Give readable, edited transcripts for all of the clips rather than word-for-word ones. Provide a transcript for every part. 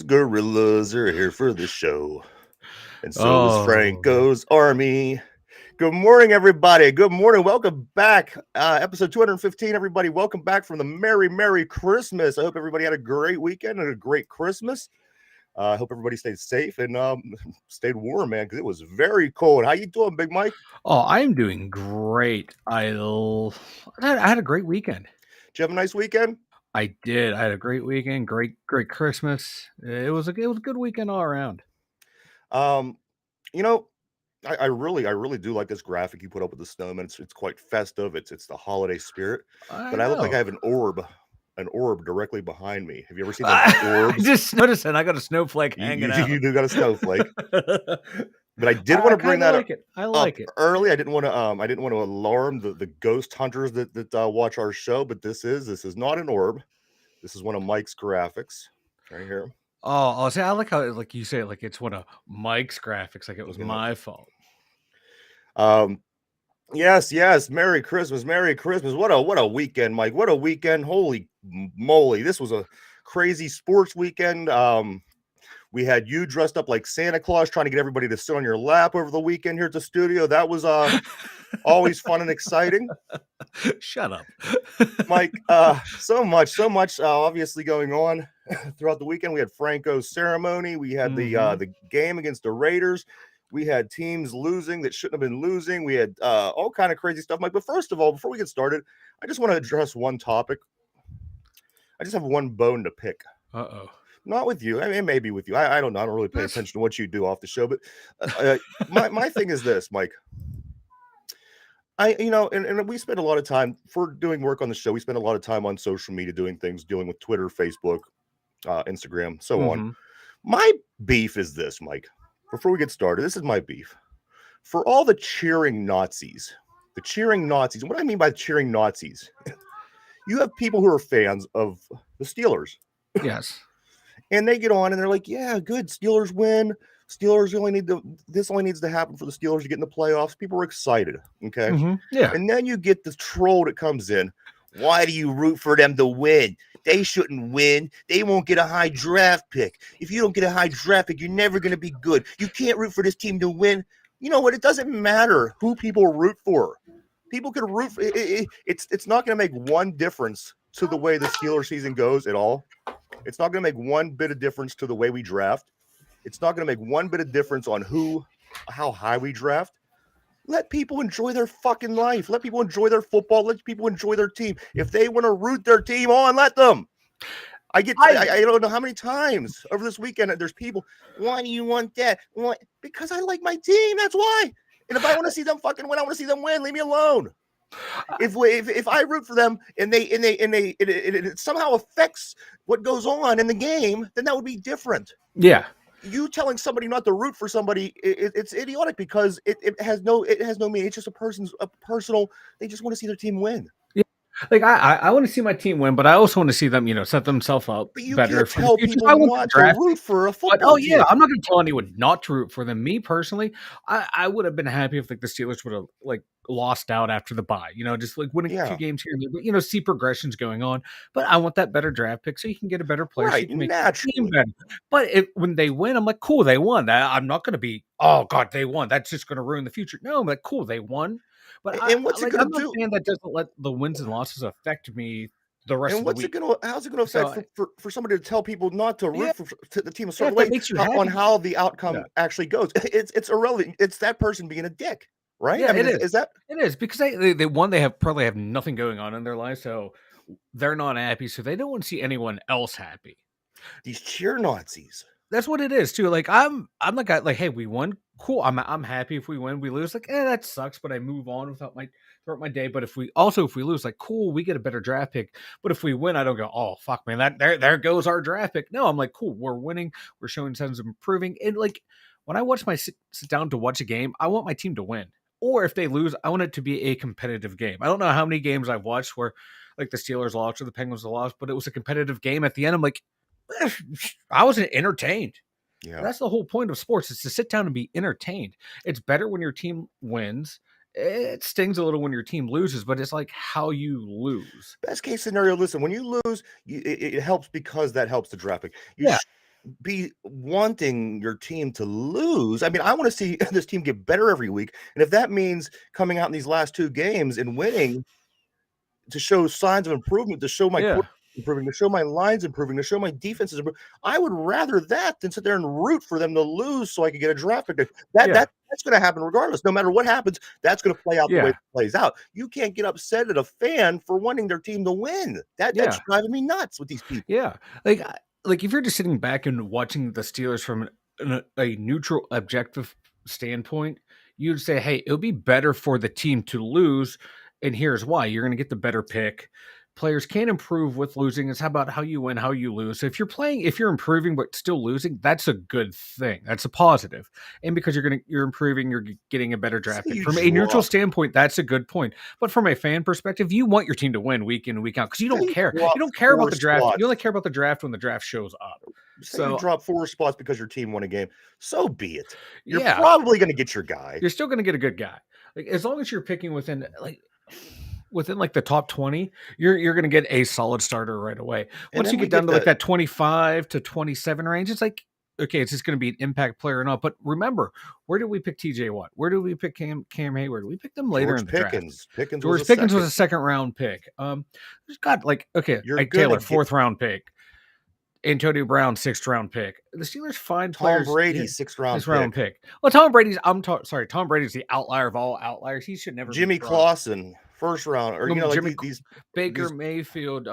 Gorillas are here for the show. And so is Franco's Army. Good morning, everybody. Good morning. Welcome back. Episode 215, everybody. Welcome back from the Merry Christmas. I hope everybody had a great weekend and a great Christmas. I hope everybody stayed safe and stayed warm, man, because it was very cold. How you doing, Big Mike? Oh, I am doing great. I had a great weekend. Did you have a nice weekend? I did. I had a great weekend. Great Christmas. It was a good weekend all around. You know, I really do like this graphic you put up with the snowman. It's quite festive. It's the holiday spirit. But I look like I have an orb directly behind me. Have you ever seen those orbs? I just noticed it. I got a snowflake hanging out. You do got a snowflake. But I did want to bring that up. I like it early. I didn't want to alarm the ghost hunters that watch our show. But this is not an orb. This is one of Mike's graphics right here. Oh, see, I like how like you say it like it's one of Mike's graphics, like it was my fault. Yes. Merry Christmas. What a weekend, Mike. What a weekend. Holy moly. This was a crazy sports weekend. We had you dressed up like Santa Claus trying to get everybody to sit on your lap over the weekend here at the studio. That was always fun and exciting. Shut up. Mike, so much obviously going on throughout the weekend. We had Franco's ceremony. We had the game against the Raiders. We had teams losing that shouldn't have been losing. We had all kind of crazy stuff, Mike. But first of all, before we get started, I just want to address one topic. I just have one bone to pick. Uh-oh. Not with you. I mean, maybe with you. I don't know. I don't really pay attention to what you do off the show. But my thing is this, Mike. And we spend a lot of time for doing work on the show. We spend a lot of time on social media doing things, dealing with Twitter, Facebook, Instagram, so on. My beef is this, Mike. Before we get started, this is my beef. For all the cheering Nazis, and what I mean by cheering Nazis, you have people who are fans of the Steelers. Yes. And they get on and they're like, yeah, good. Steelers win. This only needs to happen for the Steelers to get in the playoffs. People are excited. Okay. Yeah. And then you get the troll that comes in. Why do you root for them to win? They shouldn't win. They won't get a high draft pick. If you don't get a high draft pick, you're never going to be good. You can't root for this team to win. You know what? It doesn't matter who people root for. People can root for it's not going to make one difference to the way the Steelers season goes at all. It's not going to make one bit of difference to the way we draft. It's not going to make one bit of difference on how high we draft. Let people enjoy their fucking life. Let people enjoy their football. Let people enjoy their team. If they want to root their team on, let them. I don't know how many times over this weekend there's people, why do you want that? Because I like my team. That's why. And if I want to see them fucking win, I want to see them win. Leave me alone. If I root for them and it somehow affects what goes on in the game, then that would be different. Yeah. You telling somebody not to root for somebody, it's idiotic because it has no meaning. It's just a personal. They just want to see their team win. Yeah. Like I want to see my team win, but I also want to see them, set themselves up but you better. Can't tell people not to root for a football team. Yeah, I'm not going to tell anyone not to root for them. Me personally, I would have been happy if the Steelers would have lost out after the bye. Just winning a few games here and there, but see progressions going on. But I want that better draft pick so you can get a better player. Right, so you can make naturally. the team better. But when they win, I'm like, cool, they won. I'm not going to be, oh God, they won. That's just going to ruin the future. No, I'm like, cool, they won. But what's it going to do? That doesn't let the wins and losses affect me the rest of the week. How's it going to affect for somebody to tell people not to root for the team a certain way on how the outcome actually goes? It's irrelevant. It's that person being a dick, right? Yeah, it is because they won. They probably have nothing going on in their life, so they're not happy. So they don't want to see anyone else happy. These cheer Nazis. That's what it is too. Like I'm the guy. Like, hey, we won. cool. I'm happy if we win. We lose, like, that sucks, but I move on throughout my day. But if we lose, like, cool, we get a better draft pick. But if we win, I don't go, oh fuck, man, that there goes our draft pick. No, I'm like, cool, we're winning, we're showing signs of improving. And like when I sit down to watch a game, I want my team to win. Or if they lose, I want it to be a competitive game. I don't know how many games I've watched where like the Steelers lost or the Penguins lost, but it was a competitive game. At the end, I'm like, I wasn't entertained. Yeah. That's the whole point of sports, is to sit down and be entertained. It's better when your team wins. It stings a little when your team loses, but it's like how you lose. Best case scenario, listen, when you lose, it helps because that helps the draft pick. You Yeah. should be wanting your team to lose. I mean, I want to see this team get better every week. And if that means coming out in these last 2 games and winning to show signs of improvement, to show my Yeah. improving, to show my lines improving, to show my defenses improving, I would rather that than sit there and root for them to lose so I can get a draft pick. That's going to happen regardless. No matter what happens, that's going to play out the way it plays out. You can't get upset at a fan for wanting their team to win. That's driving me nuts with these people. Yeah. Like if you're just sitting back and watching the Steelers from a neutral, objective standpoint, you'd say, hey, it'll be better for the team to lose. And here's why. You're going to get the better pick. Players can't improve with losing. It's about how you win, how you lose. So if you're improving but still losing, that's a good thing. That's a positive. And because you're improving, you're getting a better draft pick. From a neutral standpoint, that's a good point. But from a fan perspective, you want your team to win week in and week out because you don't care. You don't care about the draft. You only care about the draft when the draft shows up. So you drop 4 spots because your team won a game. So be it. You're probably going to get your guy. You're still going to get a good guy. Like as long as you're picking within the top 20, you're going to get a solid starter right away. Once you get down to like that 25 to 27 range, it's like, okay, it's just going to be an impact player or not. But remember, where did we pick TJ Watt? Where did we pick Cam Hayward? We picked them later in the draft. George Pickens was a second round pick. There's got like, okay, Ike Taylor, 4th round pick. Antonio Brown, 6th round pick. The Steelers find players. Tom Brady, 6th round pick. Well, Tom Brady's the outlier of all outliers. He should never. Jimmy Clausen, 1st round, or these Baker Mayfield.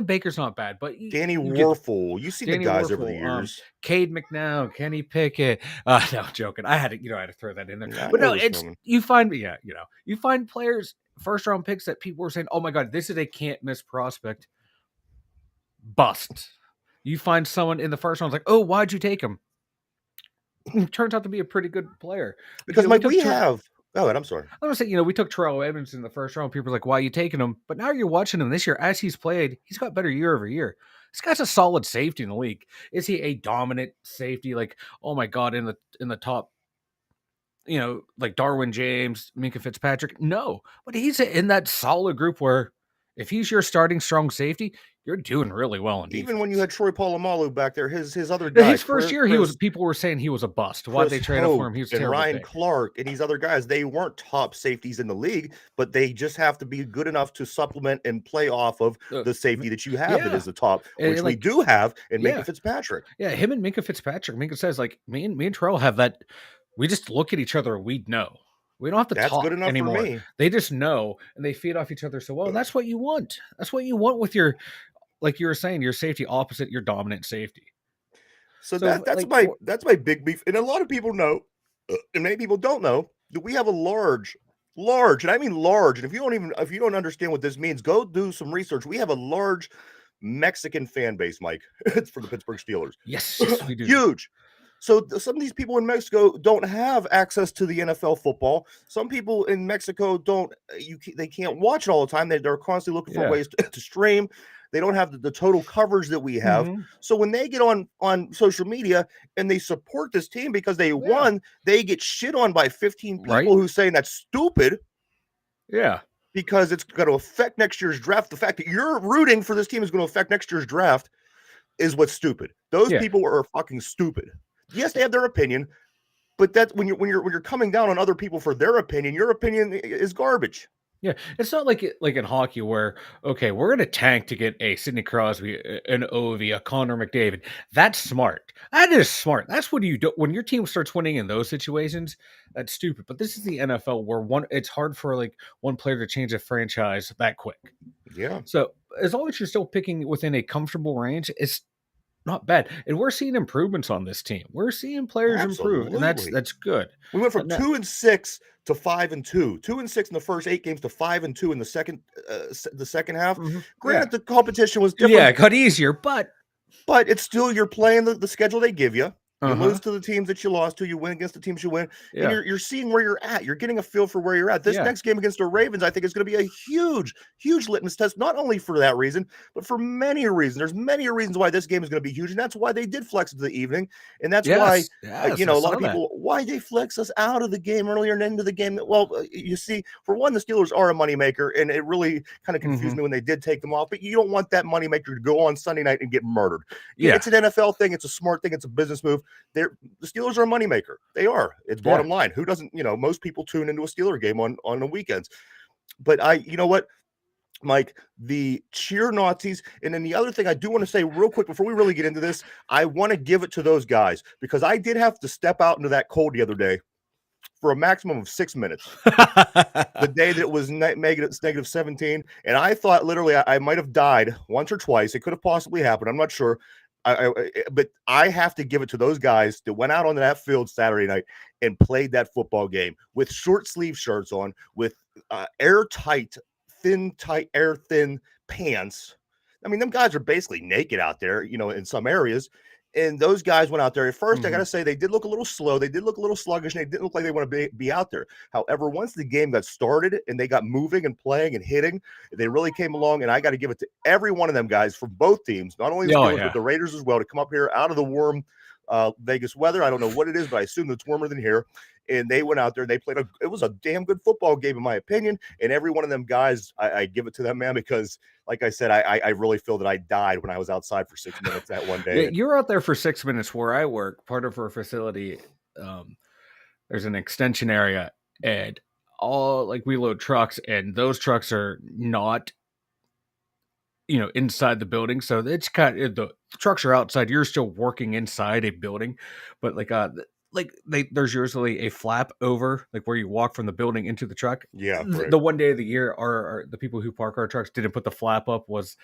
Baker's not bad, but Danny Werfel. You see the guys over the years. Cade McNown, Kenny Pickett. No, I'm joking. I had to throw that in there. But no, you find players, 1st round picks that people were saying, oh my god, this is a can't miss prospect. Bust. You find someone in the 1st round like, oh, why'd you take him? Turns out to be a pretty good player. Because I'm sorry. I was saying, we took Terrell Edmonds in the 1st round. People are like, why are you taking him? But now you're watching him this year as he's played. He's got better year over year. This guy's a solid safety in the league. Is he a dominant safety? Like, oh my God, in the top, like Darwin James, Minkah Fitzpatrick? No, but he's in that solid group where if he's your starting strong safety, you're doing really well indeed. Even when you had Troy Polamalu back there, his other guys. His first year, people were saying he was a bust. Why'd they trade up for him? He was terrible. Ryan Clark and these other guys, they weren't top safeties in the league, but they just have to be good enough to supplement and play off of the safety that you have that is the top, which we do have in Minkah Fitzpatrick. Yeah, him and Minkah Fitzpatrick. Minkah says, like, me and Terrell have that. We just look at each other and we know. We don't have to talk good enough anymore. For me. They just know and they feed off each other so well. And that's what you want. That's what you want with your, like you were saying, your safety opposite your dominant safety. So that's my big beef. And a lot of people know, and many people don't know, that we have a large, and I mean large. And if you don't understand what this means, go do some research. We have a large Mexican fan base, Mike. It's for the Pittsburgh Steelers. Yes, we do. Huge. So some of these people in Mexico don't have access to the NFL football. Some people in Mexico they can't watch it all the time. They're constantly looking for ways to stream. They don't have the total coverage that we have. Mm-hmm. So when they get on social media and they support this team because they won, they get shit on by 15 people who saying that's stupid. Yeah. Because it's going to affect next year's draft. The fact that you're rooting for this team is going to affect next year's draft is what's stupid. Those people are fucking stupid. Yes, they have their opinion, but that's when you're coming down on other people for their opinion, your opinion is garbage. Yeah, it's not like in hockey where, okay, we're going to tank to get a Sidney Crosby, an Ovi, a Connor McDavid. That's smart. That is smart. That's what you do when your team starts winning in those situations. That's stupid. But this is the NFL where it's hard for like one player to change a franchise that quick. Yeah. So as long as you're still picking within a comfortable range, not bad. And we're seeing improvements on this team. We're seeing players improve, and that's good. We went from 2-6 to 5-2, 2-6 in the first 8 games to 5-2 in the second half. Granted, the competition was different. Yeah, it got easier, but it's still, you're playing the schedule they give you. You lose to the teams that you lost to. You win against the teams you win. And you're seeing where you're at. You're getting a feel for where you're at. This next game against the Ravens, I think, is going to be a huge, huge litmus test, not only for that reason, but for many reasons. There's many reasons why this game is going to be huge, and that's why they did flex into the evening. And that's why, a lot of people, why they flex us out of the game earlier and into the game. Well, you see, for one, the Steelers are a moneymaker, and it really kind of confused me when they did take them off. But you don't want that moneymaker to go on Sunday night and get murdered. Yeah, it's an NFL thing. It's a smart thing. It's a business move. The Steelers are a moneymaker. They are. It's bottom line. Who doesn't, most people tune into a Steeler game on the weekends. But you know what, Mike, the cheer Nazis. And then the other thing I do want to say real quick before we really get into this, I want to give it to those guys, because I did have to step out into that cold the other day for a maximum of 6 minutes. The day that it was negative 17. And I thought literally I might have died once or twice. It could have possibly happened. I'm not sure. But I have to give it to those guys that went out on that field Saturday night and played that football game with short sleeve shirts on, with air-thin pants. I mean, them guys are basically naked out there, in some areas. And those guys went out there. At first, I got to say, they did look a little slow. They did look a little sluggish, and they didn't look like they want to be out there. However, once the game got started and they got moving and playing and hitting, they really came along. And I got to give it to every one of them guys from both teams, not only the Steelers, but the Raiders as well, to come up here out of the warm Vegas weather. I don't know what it is, but I assume it's warmer than here. And they went out there and they played it was a damn good football game, in my opinion. And every one of them guys, I give it to them, man, because like I said, I really feel that I died when I was outside for 6 minutes that one day. Yeah, you were out there for 6 minutes where I work. Part of our facility, there's an extension area, and we load trucks, and those trucks are not, inside the building. So it's the trucks are outside. You're still working inside a building, but there's usually a flap over, like where you walk from the building into the truck. Yeah. Right. The one day of the year, the people who park our trucks didn't put the flap up was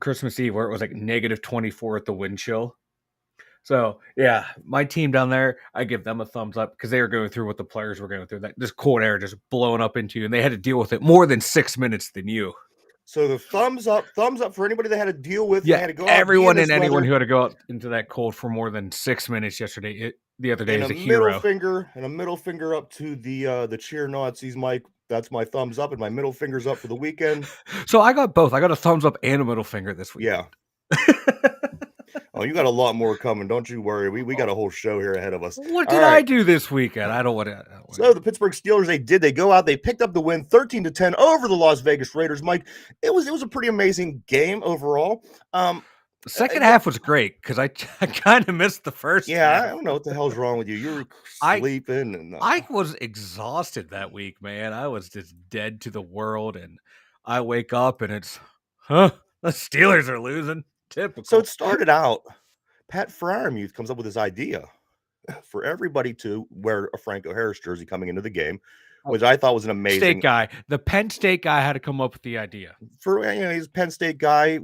Christmas Eve, where it was like negative 24 at the wind chill. So yeah, my team down there, I give them a thumbs up, because they were going through what the players were going through. That this cold air just blowing up into you, and they had to deal with it more than 6 minutes than you. So the thumbs up for anybody that had to deal with. Yeah, had to go everyone and anyone who had to go out into that cold for more than 6 minutes yesterday. The other day is a hero. A middle finger up to the cheer Nazis, Mike. That's my thumbs up, and my middle finger's up for the weekend. So I got both. I got a thumbs up and a middle finger this week. Yeah. Oh, you got a lot more coming. Don't you worry. We got a whole show here ahead of us. What did I do this weekend? I don't want to. So the Pittsburgh Steelers, they go out, they picked up the win 13-10 over the Las Vegas Raiders. Mike, it was a pretty amazing game overall. The second half was great, because I kind of missed the first half. I don't know what the hell's wrong with you. You were sleeping. And I was exhausted that week, man. I was just dead to the world, and I wake up and it's, the Steelers are losing. Typical. So it started out, Pat Fryermuth comes up with this idea for everybody to wear a Franco Harris jersey coming into the game, which I thought was an amazing State guy. The Penn State guy had to come up with the idea. For he's a Penn State guy,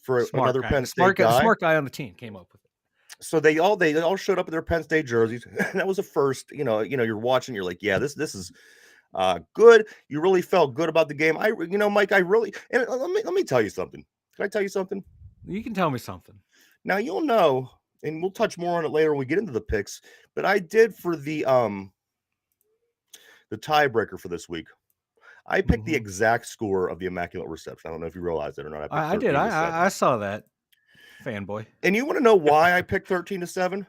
for smart another guy. Penn State guy. Smart guy on the team came up with it. So they all showed up in their Penn State jerseys. That was the first, you're watching, you're like, yeah, this is good. You really felt good about the game. Mike, and let me tell you something. Can I tell you something? You can tell me something. Now you'll know, and we'll touch more on it later when we get into the picks, but I did for the tiebreaker for this week. I picked the exact score of the Immaculate Reception. I don't know if you realized it or not. I did. I saw that, fanboy. And you want to know why I picked 13-7?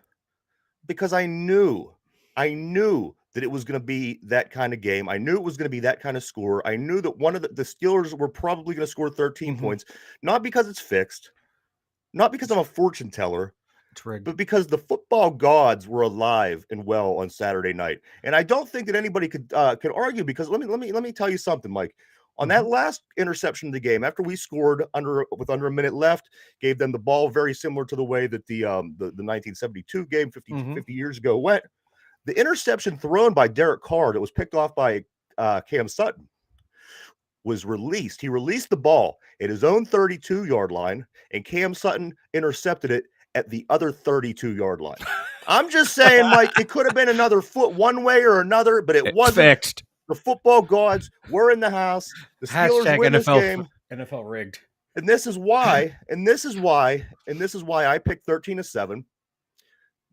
Because I knew that it was going to be that kind of game. I knew it was going to be that kind of score. I knew that one of the Steelers were probably going to score 13 points, not because it's fixed, not because I'm a fortune teller, but because the football gods were alive and well on Saturday night. And I don't think that anybody could argue, because let me tell you something, Mike. On that last interception of the game, after we scored with under a minute left, gave them the ball very similar to the way that the 1972 game 50 years ago went. The interception thrown by Derek Carr that was picked off by Cam Sutton was released. He released the ball at his own 32-yard line, and Cam Sutton intercepted it at the other 32-yard line. I'm just saying, Mike, it could have been another foot one way or another, but it wasn't. Fixed. The football gods were in the house. The Steelers win this game. NFL rigged. And this is why I picked 13-7.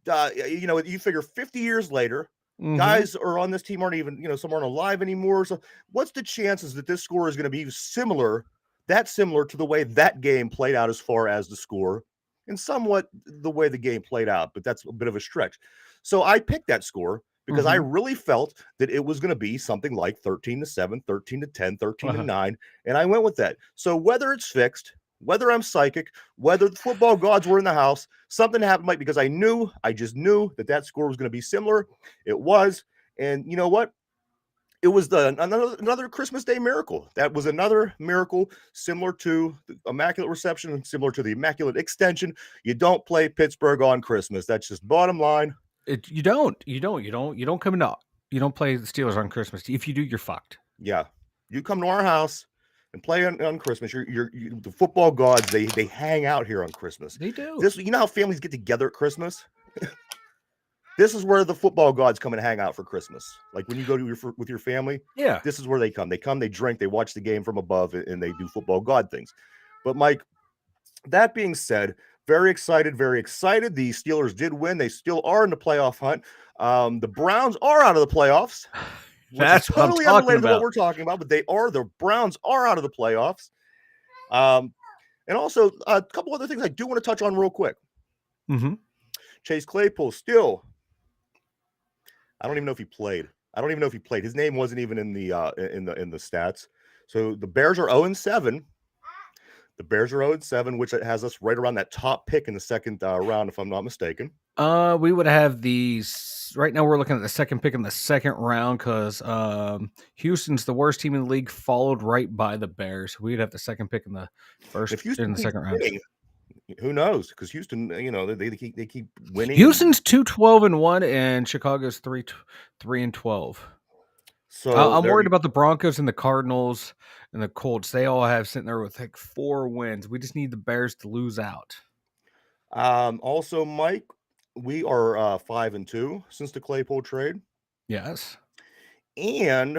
You figure 50 years later, guys are on this team aren't even, some aren't alive anymore. So what's the chances that this score is going to be similar to the way that game played out as far as the score and somewhat the way the game played out? But that's a bit of a stretch. So I picked that score because I really felt that it was going to be something like 13-7, 13-10, 13-9. And I went with that. So whether it's fixed, whether I'm psychic, whether the football gods were in the house, something happened, Mike, because I just knew that score was going to be similar. It was. And you know what? It was another Christmas Day miracle. That was another miracle similar to the Immaculate Reception and similar to the Immaculate Extension. You don't play Pittsburgh on Christmas. That's just bottom line. You don't come in. You don't play the Steelers on Christmas. If you do, you're fucked. Yeah, you come to our house and play on Christmas. The football gods. They hang out here on Christmas. They do. You know how families get together at Christmas. This is where the football gods come and hang out for Christmas. Like when you go with your family. Yeah, this is where they come. They come. They drink. They watch the game from above, and they do football god things. But Mike, that being said. Very excited. The Steelers did win. They still are in the playoff hunt. The Browns are out of the playoffs. That's totally unrelated to what we're talking about, but the Browns are out of the playoffs. And also a couple other things I do want to touch on real quick. Chase Claypool still. I don't even know if he played. His name wasn't even in the stats. So the Bears are 0-7. The Bears are 0-7, which has us right around that top pick in the second round, if I'm not mistaken. We would have these right now. We're looking at the second pick in the second round because Houston's the worst team in the league, followed right by the Bears. We'd have the second pick in the second round. Who knows? Because Houston, they keep winning. Houston's 2-12-1, and Chicago's 3-12. So I'm worried about the Broncos and the Cardinals and the Colts. They all have sitting there with like 4 wins. We just need the Bears to lose out. Also, Mike, we are 5-2 since the Claypool trade. Yes. And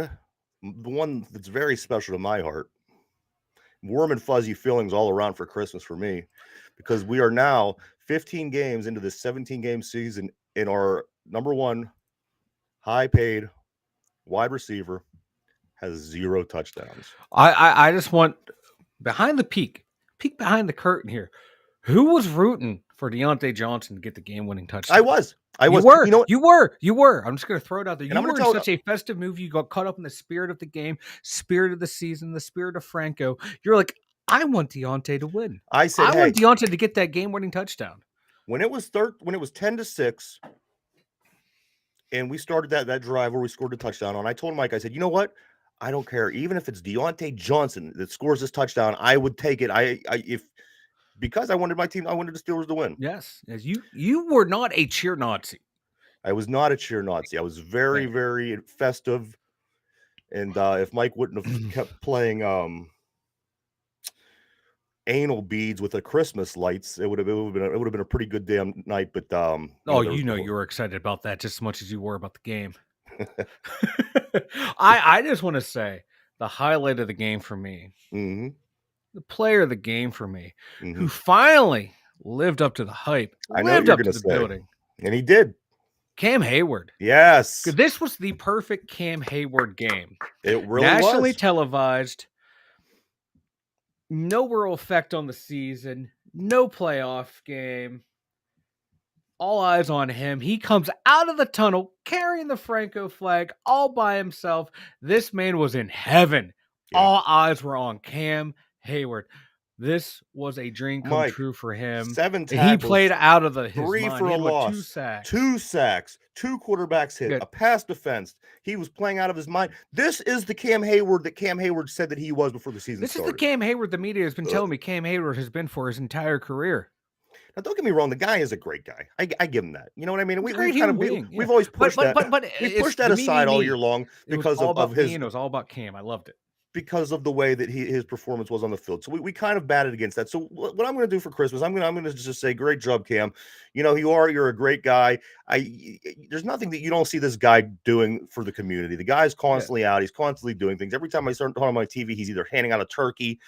the one that's very special to my heart, warm and fuzzy feelings all around for Christmas for me, because we are now 15 games into this 17-game season, and our number one high-paid wide receiver has 0 touchdowns. I just want behind the peek behind the curtain here. Who was rooting for Deontay Johnson to get the game-winning touchdown? I was. You were. I'm just going to throw it out there. You were in such a festive move. You got caught up in the spirit of the game, spirit of the season, the spirit of Franco. You're like, I want Deontay to win. I want Deontay to get that game-winning touchdown. When it was 10-6. And we started that drive where we scored a touchdown on. I told Mike, I said, you know what? I don't care. Even if it's Deontay Johnson that scores this touchdown, I would take it. Because I wanted my team, I wanted the Steelers to win. Yes. You were not a cheer Nazi. I was not a cheer Nazi. I was very, very festive. And if Mike wouldn't have kept playing anal beads with the Christmas lights, it would have been a pretty good damn night. But you were excited about that just as much as you were about the game. I just want to say the highlight of the game for me, the player of the game for me, who finally lived up to the hype, lived up to the building, and he did. Cam Hayward. Yes, this was the perfect Cam Hayward game. It really nationally was. Televised. No real effect on the season. No playoff game. All eyes on him. He comes out of the tunnel carrying the Franco flag all by himself. This man was in heaven. Yeah. All eyes were on Cam Hayward. This was a dream come true for him. 7 tackles. He played out of his 3 mind. for a loss. 2 sacks. 2 quarterbacks hit. A pass defense. He was playing out of his mind. This is the Cam Hayward that Cam Hayward said that he was before the season started. This is the Cam Hayward the media has been telling me Cam Hayward has been for his entire career. Now, don't get me wrong. The guy is a great guy. I give him that. You know what I mean? We've always pushed that. We pushed that aside all year long because of his. It was all about Cam. I loved it. because of the way that his performance was on the field. So we kind of batted against that. So what I'm going to do for Christmas, I'm going to just say, great job, Cam. You're a great guy. There's nothing that you don't see this guy doing for the community. The guy's constantly out. He's constantly doing things. Every time I start on my TV, he's either handing out a turkey,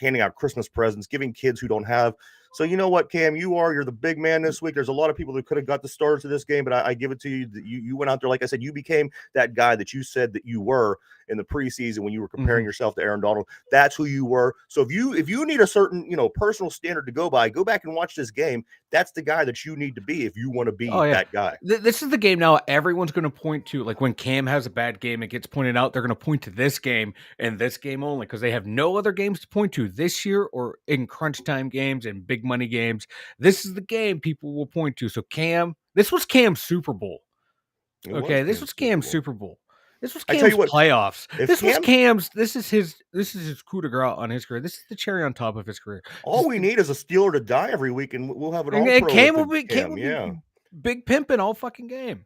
handing out Christmas presents, giving kids who don't have. So you know what, Cam, you're the big man this week. There's a lot of people that could have got the start to this game, but I give it to you. You went out there, like I said, you became that guy that you said that you were in the preseason when you were comparing yourself to Aaron Donald. That's who you were. So if you need a certain personal standard to go by, go back and watch this game. That's the guy that you need to be if you want to be that guy. This is the game now everyone's going to point to. Like when Cam has a bad game, it gets pointed out. They're going to point to this game and this game only because they have no other games to point to this year or in crunch time games and big money games. This is the game people will point to. So Cam, this was Cam's Super Bowl. This was Cam's Super Bowl. This was Cam's playoffs. This is his coup de grace on his career. This is the cherry on top of his career. All we need is a Steeler to die every week, and we'll have it all. And Cam will be big pimping all fucking game.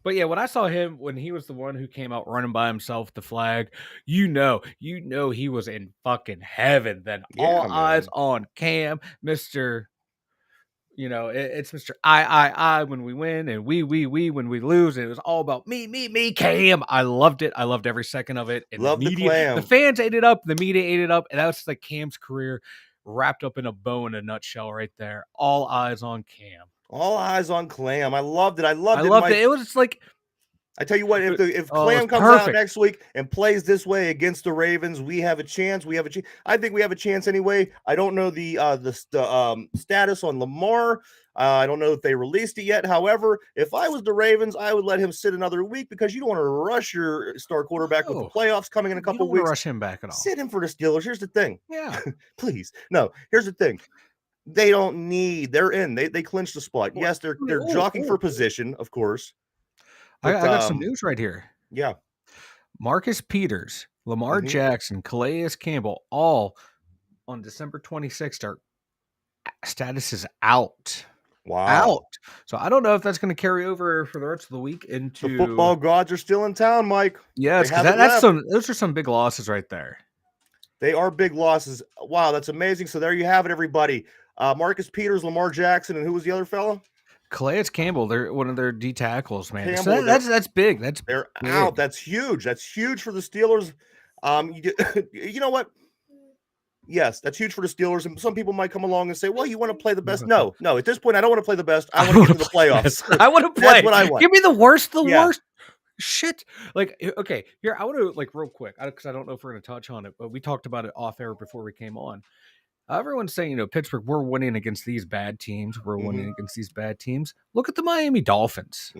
But yeah, when I saw him when he was the one who came out running by himself with the flag, you know he was in fucking heaven. Then all eyes on Cam, Mr. It's Mr. I when we win and we when we lose. And it was all about me, Cam. I loved it. I loved every second of it. And the fans ate it up. The media ate it up. And that was like Cam's career wrapped up in a bow in a nutshell right there. All eyes on Cam. All eyes on Clam. I loved it. I loved it. It was like, I tell you what, if Clam comes out next week and plays this way against the Ravens, we have a chance. I think we have a chance anyway. I don't know the status on Lamar. I don't know if they released it yet. However, if I was the Ravens, I would let him sit another week because you don't want to rush your star quarterback with the playoffs coming in a couple weeks. Rush him back at all. Sit him for the Steelers. Here's the thing. Yeah, please. No. Here's the thing. They don't need. They're in. They clinched the spot. Yes, they're jockeying for position, of course. But, I got some news right here. Yeah. Marcus Peters, Lamar Jackson, Calais Campbell, all on December 26th. Our status is out. Wow. Out. So I don't know if that's going to carry over for the rest of the week into. The football gods are still in town, Mike. Yes, because those are some big losses right there. They are big losses. Wow, that's amazing. So there you have it, everybody. Marcus Peters, Lamar Jackson, and who was the other fellow? Calais Campbell. They're one of their D tackles, man. Campbell, so that's big. They're out. That's huge. That's huge for the Steelers. You know what? Yes, that's huge for the Steelers. And some people might come along and say, "Well, you want to play the best?" No. At this point, I don't want to play the best. I want to get to the playoffs. I want to play. That's what I want. Give me the worst. Worst. Shit. Like, okay, here, I want to, like, real quick, because I don't know if we're going to touch on it, but we talked about it off air before we came on. Everyone's saying, Pittsburgh, we're winning against these bad teams. We're winning against these bad teams. Look at the Miami Dolphins.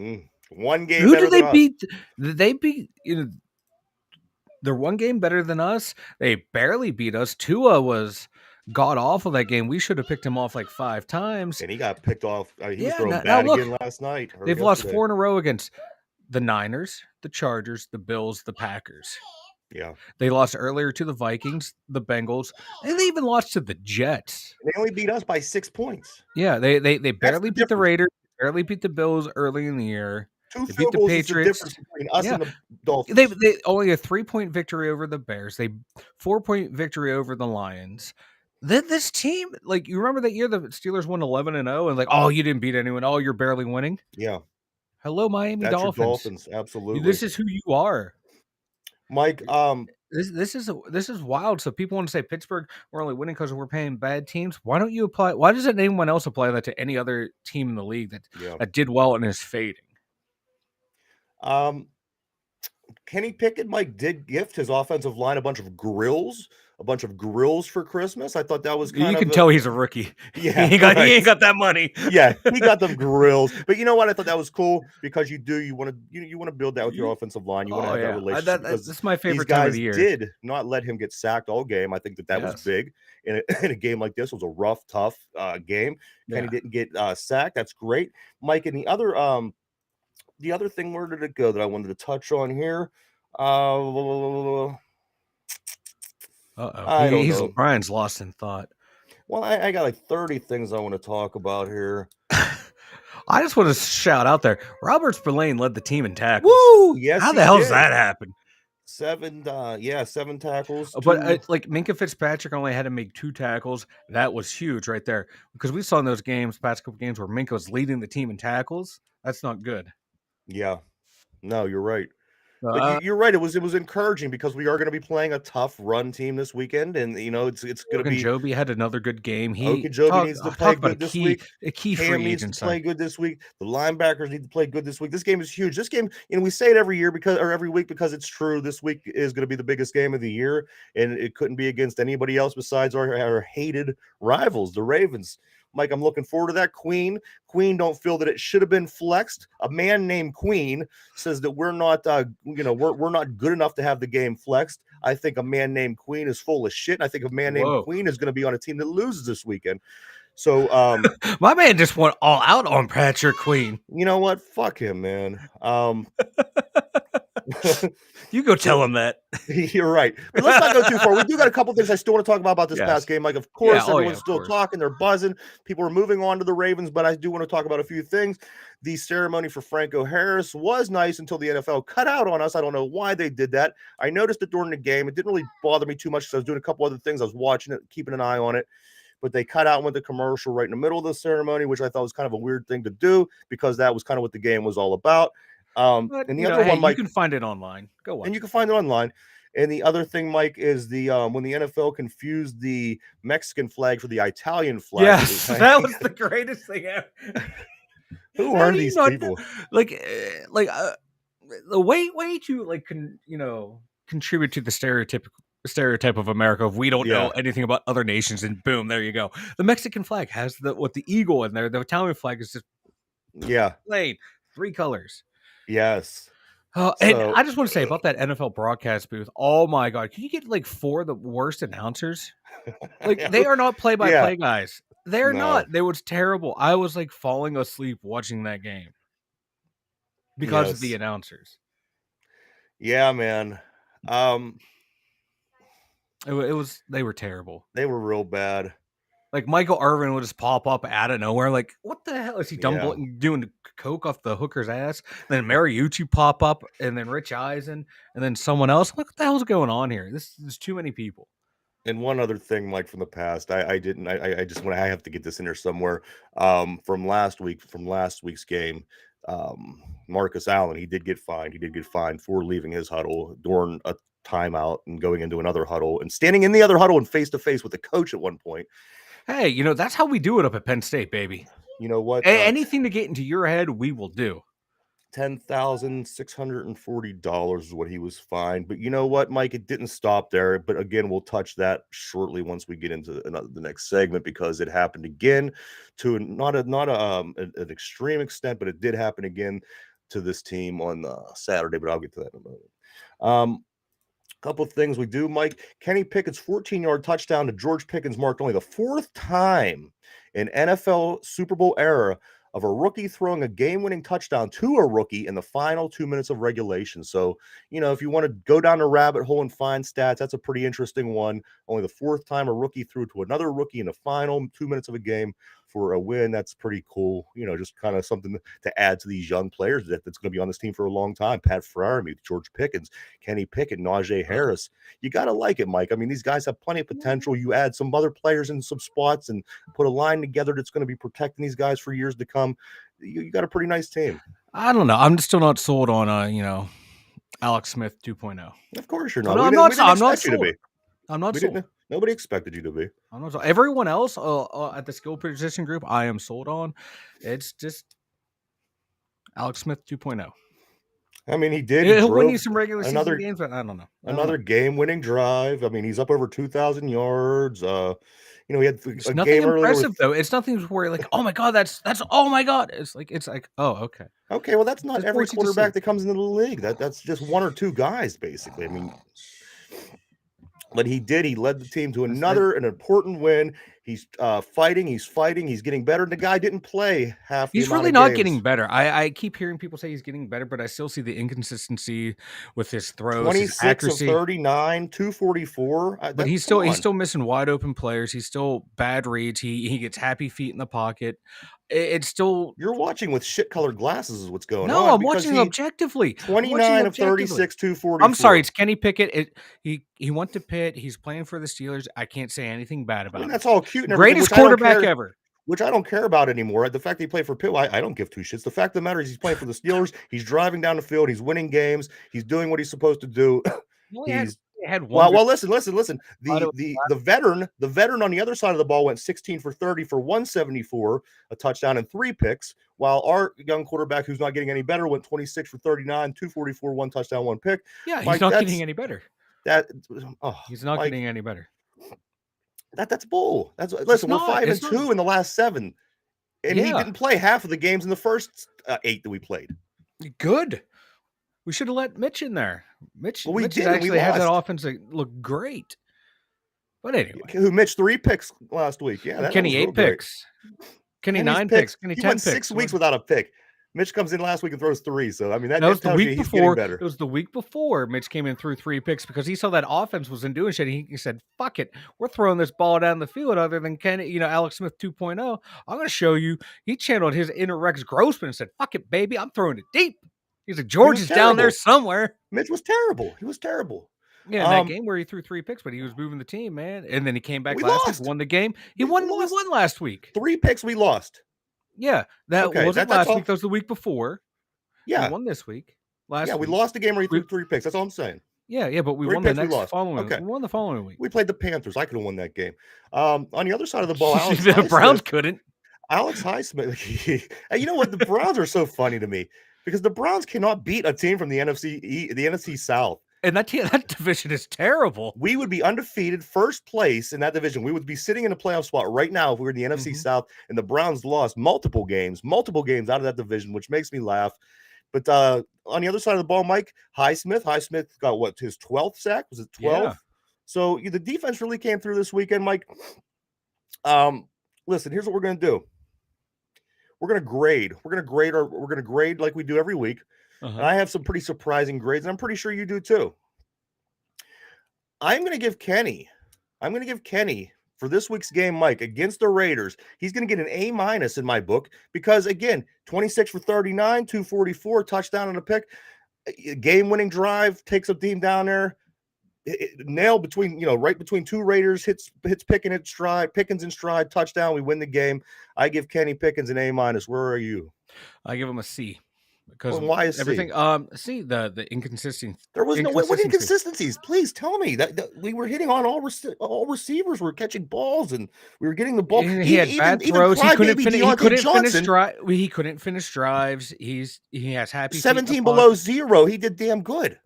One game. Who did they beat? They beat, they're one game better than us. They barely beat us. Tua was god awful that game. We should have picked him off like 5 times. And he got picked off. He was throwing bad again last night. They've lost 4 in a row against the Niners, the Chargers, the Bills, the Packers. Yeah. They lost earlier to the Vikings, the Bengals, and they even lost to the Jets. They only beat us by 6 points. Yeah, they barely beat the Raiders, barely beat the Bills early in the year. They beat the Patriots. Is the between us and the Dolphins. They only a 3-point victory over the Bears. They 4-point victory over the Lions. This team, like, you remember that year the Steelers won 11-0 and like, oh, you didn't beat anyone. Oh, you're barely winning. Yeah. Hello, Miami Dolphins. Your Dolphins, absolutely. This is who you are. Mike, this is wild. So people want to say Pittsburgh, we're only winning because we're paying bad teams. Why don't you apply? Why doesn't anyone else apply that to any other team in the league that did well and is fading? Kenny Pickett, Mike, did gift his offensive line a bunch of grills for Christmas. I thought that was kind of. You can tell he's a rookie. Yeah, he ain't got that money. Yeah, he got them grills. But you know what? I thought that was cool because you want to build that with your offensive line. You want to have that relationship. That's my favorite time of the year. Did not let him get sacked all game. I think that was big in a game like this. It was a rough, tough game. Kenny didn't get sacked. That's great, Mike. And the other thing, where did it go that I wanted to touch on here? Brian's lost in thought. Well, I got like 30 things I want to talk about here. I just want to shout out there. Robert Spillane led the team in tackles. Woo! Yes. How the hell does that happen? 7 tackles, But, 2. like, Minkah Fitzpatrick only had to make 2 tackles. That was huge right there because we saw in those games, past couple games, where Minkah was leading the team in tackles. That's not good. Yeah. No, you're right. But Uh, you're right, it was encouraging because we are gonna be playing a tough run team this weekend, and, it's gonna be Ogunjobi had another good game. He Okeechobee needs to play talk about good this week. a key Cam free needs to agent play sign. good this week. The linebackers need to play good this week. This game is huge. This game, we say it every year or every week because it's true. This week is going to be the biggest game of the year, and it couldn't be against anybody else besides our hated rivals, the Ravens. Mike, I'm looking forward to that. Queen don't feel that it should have been flexed. A man named Queen says that we're not, we're not good enough to have the game flexed. I think a man named Queen is full of shit. And I think a man named Whoa. Queen is going to be on a team that loses this weekend. So, My man just went all out on Patrick Queen. you know what? Fuck him, man. You go tell him that. You're right. But let's not go too far. We do got a couple things I still want to talk about this past game. Like, of course, everyone's still talking. They're buzzing. People are moving on to the Ravens, but I do want to talk about a few things. The ceremony for Franco Harris was nice until the NFL cut out on us. I don't know why they did that. I noticed it during the game. It didn't really bother me too much because I was doing a couple other things. I was watching it, keeping an eye on it. But they cut out and went to commercial right in the middle of the ceremony, which I thought was kind of a weird thing to do because that was kind of what the game was all about. But, and the other one, Mike, you can find it online. Go watch. And you can find it online. And the other thing, Mike, is the when the NFL confused the Mexican flag for the Italian flag. Yes, that was the greatest thing ever. Who are these people? The way to contribute to the stereotype of America of we don't know anything about other nations, and boom, there you go. The Mexican flag has the eagle in there. The Italian flag is just plain 3 colors. Yes. And I just want to say about that NFL broadcast booth. Oh my God, can you get like 4 of the worst announcers? Like they are not play-by-play guys. They're not. They was terrible. I was like falling asleep watching that game because of the announcers. Yeah, man. They were terrible. They were real bad. Like Michael Irvin would just pop up out of nowhere. Like, what the hell is he doing coke off the hooker's ass? Then Mariucci pop up, and then Rich Eisen, and then someone else. Like, what the hell's going on here? There's too many people. And one other thing, Mike, from the past, I have to get this in there somewhere. From last week's game, Marcus Allen, he did get fined. He did get fined for leaving his huddle during a timeout and going into another huddle and standing in the other huddle and face to face with the coach at one point. Hey, that's how we do it up at Penn State, baby. You know what? Anything to get into your head, we will do. $10,640 is what he was fined. But you know what, Mike? It didn't stop there. But again, we'll touch that shortly once we get into the next segment because it happened again to not an extreme extent, but it did happen again to this team on Saturday. But I'll get to that in a moment. Couple of things we do, Mike. Kenny Pickett's 14-yard touchdown to George Pickens marked only the 4th time in NFL Super Bowl era of a rookie throwing a game-winning touchdown to a rookie in the final 2 minutes of regulation. So, if you want to go down the rabbit hole and find stats, that's a pretty interesting one. Only the 4th time a rookie threw to another rookie in the final 2 minutes of a game for a win. That's pretty cool. Just kind of something to add to these young players that's going to be on this team for a long time. Pat Freiermuth, George Pickens, Kenny Pickett, Najee Harris. You got to like it, Mike. I mean, these guys have plenty of potential. You add some other players in some spots and put a line together that's going to be protecting these guys for years to come. You got a pretty nice team. I don't know. I'm still not sold on, Alex Smith 2.0. Of course you're not. I'm not sold. I'm not sold. Nobody expected you to be. I'm not sold. Everyone else at the skill position group, I am sold on. It's just Alex Smith 2.0. I mean, he did. He'll win you some regular season games, but I don't know. Another game-winning drive. I mean, he's up over 2,000 yards. He had it's nothing impressive though. It's nothing where you're like, oh my God, that's oh my God. It's like, oh, okay. Okay, well, that's not every quarterback that comes into the league. That's just 1 or 2 guys, basically. I mean, but he did. He led the team to an important win. He's fighting. He's getting better. And the guy didn't play half. He's really not getting better. I keep hearing people say he's getting better, but I still see the inconsistency with his throws. 26 of 39, 244. But he's still missing wide open players. He's still bad reads. He gets happy feet in the pocket. it's still. You're watching with shit-colored glasses is what's going on. No, I'm watching objectively. 29 of 36, 244. I'm sorry, it's Kenny Pickett. He went to Pitt. He's playing for the Steelers. I can't say anything bad about him. That's all cute and everything. Greatest quarterback ever. Which I don't care about anymore. The fact that he played for Pitt, I don't give two shits. The fact of the matter is he's playing for the Steelers. He's driving down the field. He's winning games. He's doing what he's supposed to do. He's had one. Well, listen. The veteran on the other side of the ball went 16 for 30 for 174, a touchdown and 3 picks, while our young quarterback, who's not getting any better, went 26 for 39, 244, 1 touchdown, 1 pick. Yeah, he's not getting any better. He's not getting any better. That's bull. Listen, we're 5-2 in the last 7, and he didn't play half of the games in the first 8 that we played. Good. We should have let Mitch in there. Mitch did, actually had that offense that looked great. But anyway, who Mitch 3 picks last week? Yeah, Kenny 8 picks. Kenny 9 picks. Kenny 10 went picks. 6 weeks without a pick. Mitch comes in last week and throws 3. So I mean that was the week before. Better. It was the week before Mitch came in through 3 picks because he saw that offense wasn't doing shit. He said, "Fuck it, we're throwing this ball down the field." Other than Kenny, Alex Smith 2.0, I'm going to show you. He channeled his inner Rex Grossman and said, "Fuck it, baby, I'm throwing it deep." He's like, "George is down there somewhere." Mitch was terrible. He was terrible. Yeah, in that game where he threw 3 picks, but he was moving the team, man. And then he came back last week, won the game. We won last week. 3 picks, we lost. Yeah, that wasn't last week. That was the week before. Yeah, we won this week. We lost the game where he threw 3 picks. That's all I'm saying. Yeah, but we won the next following. Okay. We won the following week. We played the Panthers. I could have won that game. On the other side of the ball, the Browns couldn't. Alex Highsmith. You know what? The Browns are so funny to me because the Browns cannot beat a team from the NFC South. And that division is terrible. We would be undefeated, first place in that division. We would be sitting in a playoff spot right now if we were in the NFC South, and the Browns lost multiple games out of that division, which makes me laugh. But on the other side of the ball, Mike, Highsmith got his 12th sack? Was it 12? Yeah. So the defense really came through this weekend, Mike. Listen, here's what we're going to do. We're going to grade. We're going to grade like we do every week. And I have some pretty surprising grades, and I'm pretty sure you do too. I'm going to give Kenny for this week's game, Mike, against the Raiders. He's going to get an A- in my book because, again, 26 for 39, 244, touchdown and a pick, game-winning drive, takes a team down there, nailed between, right between 2 Raiders, hits Pickens in stride, touchdown. We win the game. I give Kenny Pickens an A-. Where are you? I give him a C. Because why is everything? See the inconsistency. There was what inconsistencies? Please tell me that we were hitting on all receivers. Were catching balls and we were getting the ball. He had bad throws. He couldn't finish drives. He has happy 17 below 0. He did damn good.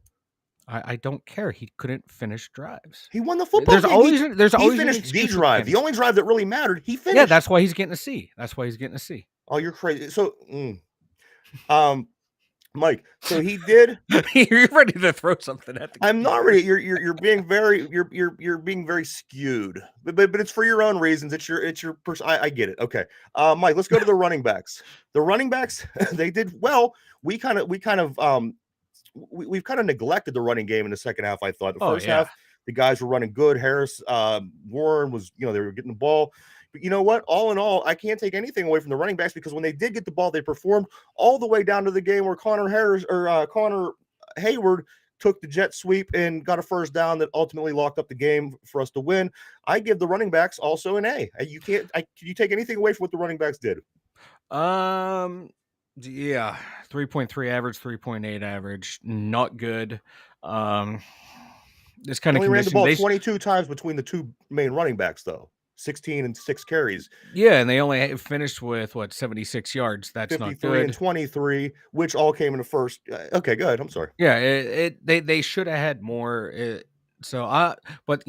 I don't care. He couldn't finish drives. He won the football game. There's always finished the drive. The only drive that really mattered. He finished. Yeah, that's why he's getting a C. Oh, you're crazy. So, Mike, so he did. You're ready to throw something at the game. I'm not ready. You're being very skewed, but it's for your own reasons. It's your person. I get it. Okay, Mike, let's go to the running backs. The running backs, they did well. We've kind of neglected the running game in the second half. I thought the first half, the guys were running good. Harris, Warren was, they were getting the ball. But you know what? All in all, I can't take anything away from the running backs because when they did get the ball, they performed all the way down to the game where Connor Hayward took the jet sweep and got a first down that ultimately locked up the game for us to win. I give the running backs also an A. Can you take anything away from what the running backs did? Yeah, 3.3 average, 3.8 average, not good. This kind of ran the ball 22 times between the 2 main running backs, though. 16 and 6 carries. Yeah, and they only finished with 76 yards. That's not good. 53 and 23, which all came in the first. Okay, go ahead. I'm sorry. Yeah, they should have had more. But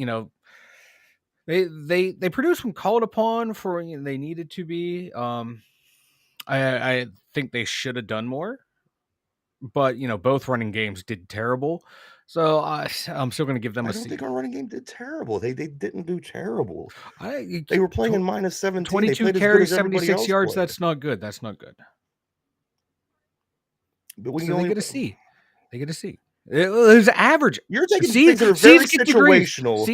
they produced when called upon for they needed to be. I think they should have done more. But both running games did terrible. So I'm still going to give them a C. I don't think our running game did terrible. They didn't do terrible. They were playing in minus 17. 22 carries, 76 yards. That's not good. But they get a C. It was average. You're taking things that are very situational.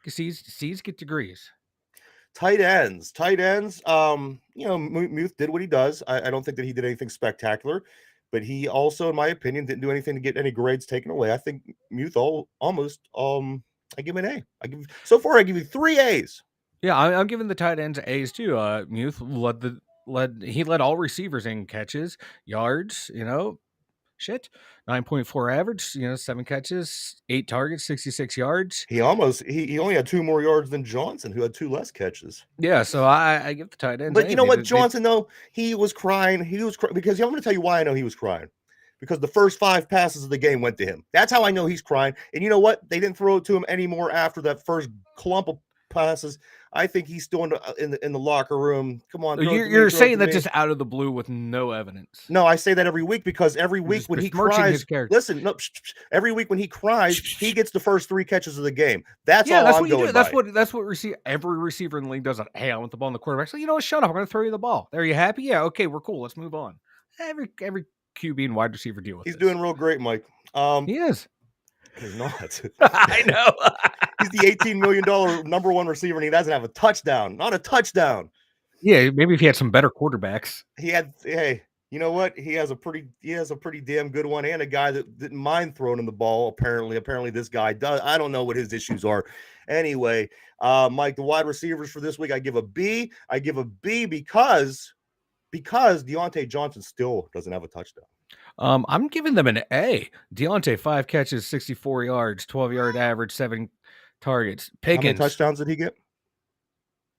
C's get degrees. Tight ends. Muth did what he does. I don't think that he did anything spectacular, but he also, in my opinion, didn't do anything to get any grades taken away. I think Muth almost. I give him an A. So far I give you 3 A's. Yeah, I'm giving the tight ends A's too. Muth led all receivers in catches, yards. 9.4 average. 7 catches, 8 targets, 66 yards. He only had 2 more yards than Johnson, who had 2 less catches. Yeah, so I give the tight ends. But you know what, Johnson though, he was crying. Because I'm going to tell you why I know he was crying. Because the first 5 passes of the game went to him. That's how I know he's crying. And you know what? They didn't throw it to him anymore after that first clump of passes. I think he's still in the locker room. Come on. You're saying that just out of the blue with no evidence. No, I say that every week because every week when he cries, listen, no, every week when he cries, he gets the first 3 catches of the game. That's all I'm going by. That's what every receiver in the league does. Hey, I want the ball in the quarterback. So, what? Shut up. I'm going to throw you the ball. Are you happy? Yeah. Okay, we're cool. Let's move on. Every QB and wide receiver deal with He's doing real great, Mike. He is. He's not. I know. He's the $18 million number 1 receiver, and he doesn't have a touchdown. Not a touchdown. Yeah, maybe if he had some better quarterbacks. Hey, you know what? He has a pretty damn good one, and a guy that didn't mind throwing him the ball. Apparently this guy does. I don't know what his issues are. Anyway, Mike, the wide receivers for this week, I give a B. I give a B because Deontay Johnson still doesn't have a touchdown. I'm giving them an A. Deontay, 5 catches, 64 yards, 12-yard average, 7 targets. Pickens. How many touchdowns did he get?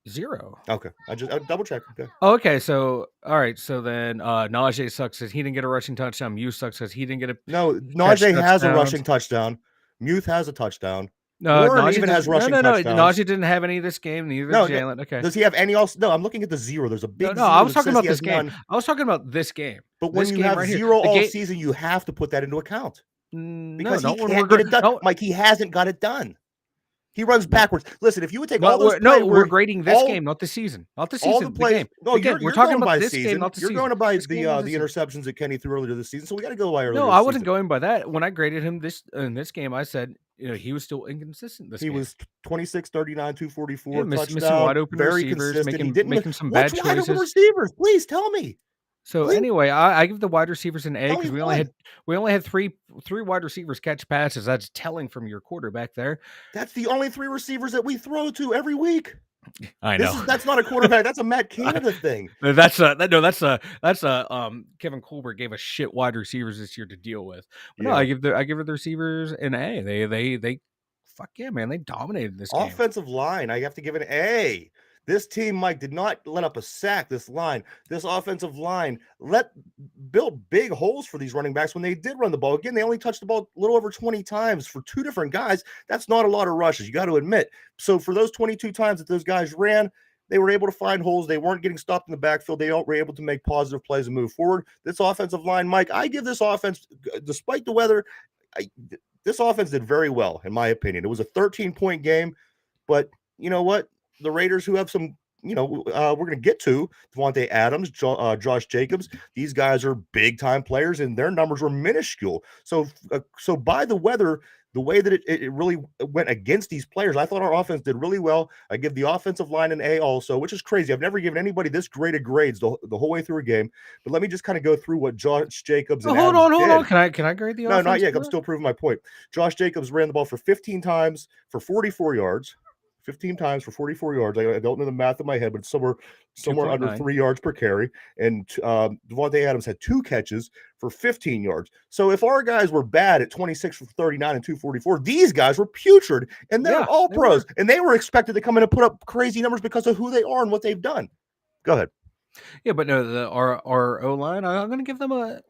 0. Okay. I double check. Okay. Okay. So, all right. So then Najee sucks because he didn't get a rushing touchdown. Muth sucks because he didn't get a. No, Najee has a rushing touchdown. Muth has a touchdown. Najee even has rushing touchdowns. Najee didn't have any this game. Neither did Jalen. Okay. Does he have any else? No, I'm looking at the 0. There's a big No, I was talking about this game. I was talking about this game. But when you have 0 all season, you have to put that into account. Because he can't get it done. Mike, he hasn't got it done. He runs backwards. Listen, if you would take all those plays, we're grading this game, not the season. Not the season. All the plays. No, we're talking about this game, not the season. You're going by the interceptions that Kenny threw earlier this season, so we got to go by earlier. No, I wasn't going by that. When I graded him in this game, I said he was still inconsistent. He was 26, 39, 244, missing wide open very receivers, consistent. making some bad choices. Wide open receivers, please tell me. So anyway, I give the wide receivers an A because we only had three wide receivers catch passes. That's telling from your quarterback there. That's the only 3 receivers that we throw to every week. I know that's not a quarterback. That's a Matt Canada thing. That's Kevin Colbert gave us shit wide receivers this year to deal with. But no, I give the receivers an A. They fuck yeah, man. They dominated this game. Offensive line, I have to give an A. This team, Mike, did not let up a sack. This offensive line built big holes for these running backs when they did run the ball. Again, they only touched the ball a little over 20 times for 2 different guys. That's not a lot of rushes, you got to admit. So for those 22 times that those guys ran, they were able to find holes. They weren't getting stopped in the backfield. They were able to make positive plays and move forward. This offensive line, Mike, I give this offense, despite the weather, this offense did very well, in my opinion. It was a 13-point game, but you know what? The Raiders, who have some, we're going to get to Devontae Adams, Josh Jacobs. These guys are big-time players, and their numbers were minuscule. So by the weather, the way that it really went against these players, I thought our offense did really well. I give the offensive line an A also, which is crazy. I've never given anybody this great of grades the whole way through a game. But let me just kind of go through what Josh Jacobs and hold on. Can I grade the offense? No, not yet. I'm still proving my point. Josh Jacobs ran the ball for 15 times for 44 yards. 15 times for 44 yards. I don't know the math in my head, but it's somewhere under 3 yards per carry. And Devontae Adams had 2 catches for 15 yards. So if our guys were bad at 26 for 39 and 244, these guys were putrid, and they're all pros. And they were expected to come in and put up crazy numbers because of who they are and what they've done. Go ahead. Yeah, but no, our O-line, I'm going to give them a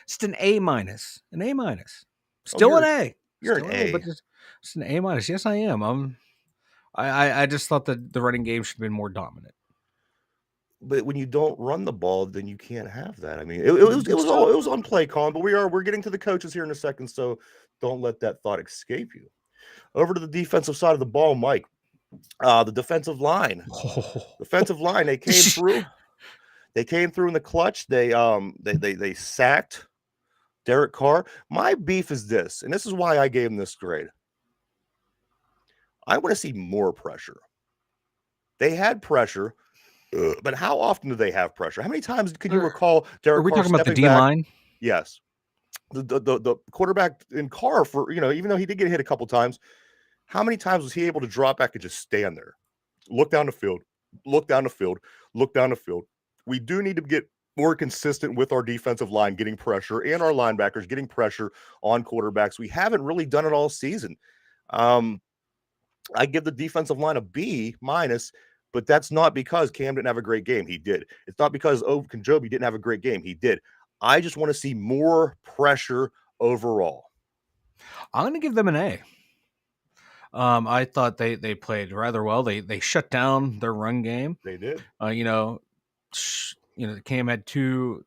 just an A-. An A-. Still an A. You're an A. But it's an A-. Yes, I am. I just thought that the running game should have been more dominant. But when you don't run the ball, then you can't have that. I mean, it was on play, Colin. But we're getting to the coaches here in a second, so don't let that thought escape you. Over to the defensive side of the ball, Mike. The defensive line. Defensive line. They came through. They came through in the clutch. They sacked Derek Carr. My beef is this, and this is why I gave him this grade. I want to see more pressure. They had pressure, but how often do they have pressure? How many times can you recall Derek Carr talking about the stepping back? D-line? Yes. The quarterback in Carr, for even though he did get hit a couple times, how many times was he able to drop back and just stand there? Look down the field, look down the field, look down the field. We do need to get more consistent with our defensive line getting pressure and our linebackers getting pressure on quarterbacks. We haven't really done it all season. I give the defensive line a B minus, but that's not because Cam didn't have a great game. He did. It's not because Ogunjobi didn't have a great game. He did. I just want to see more pressure overall. I'm going to give them an A. I thought they played rather well. They shut down their run game. They did. Cam had two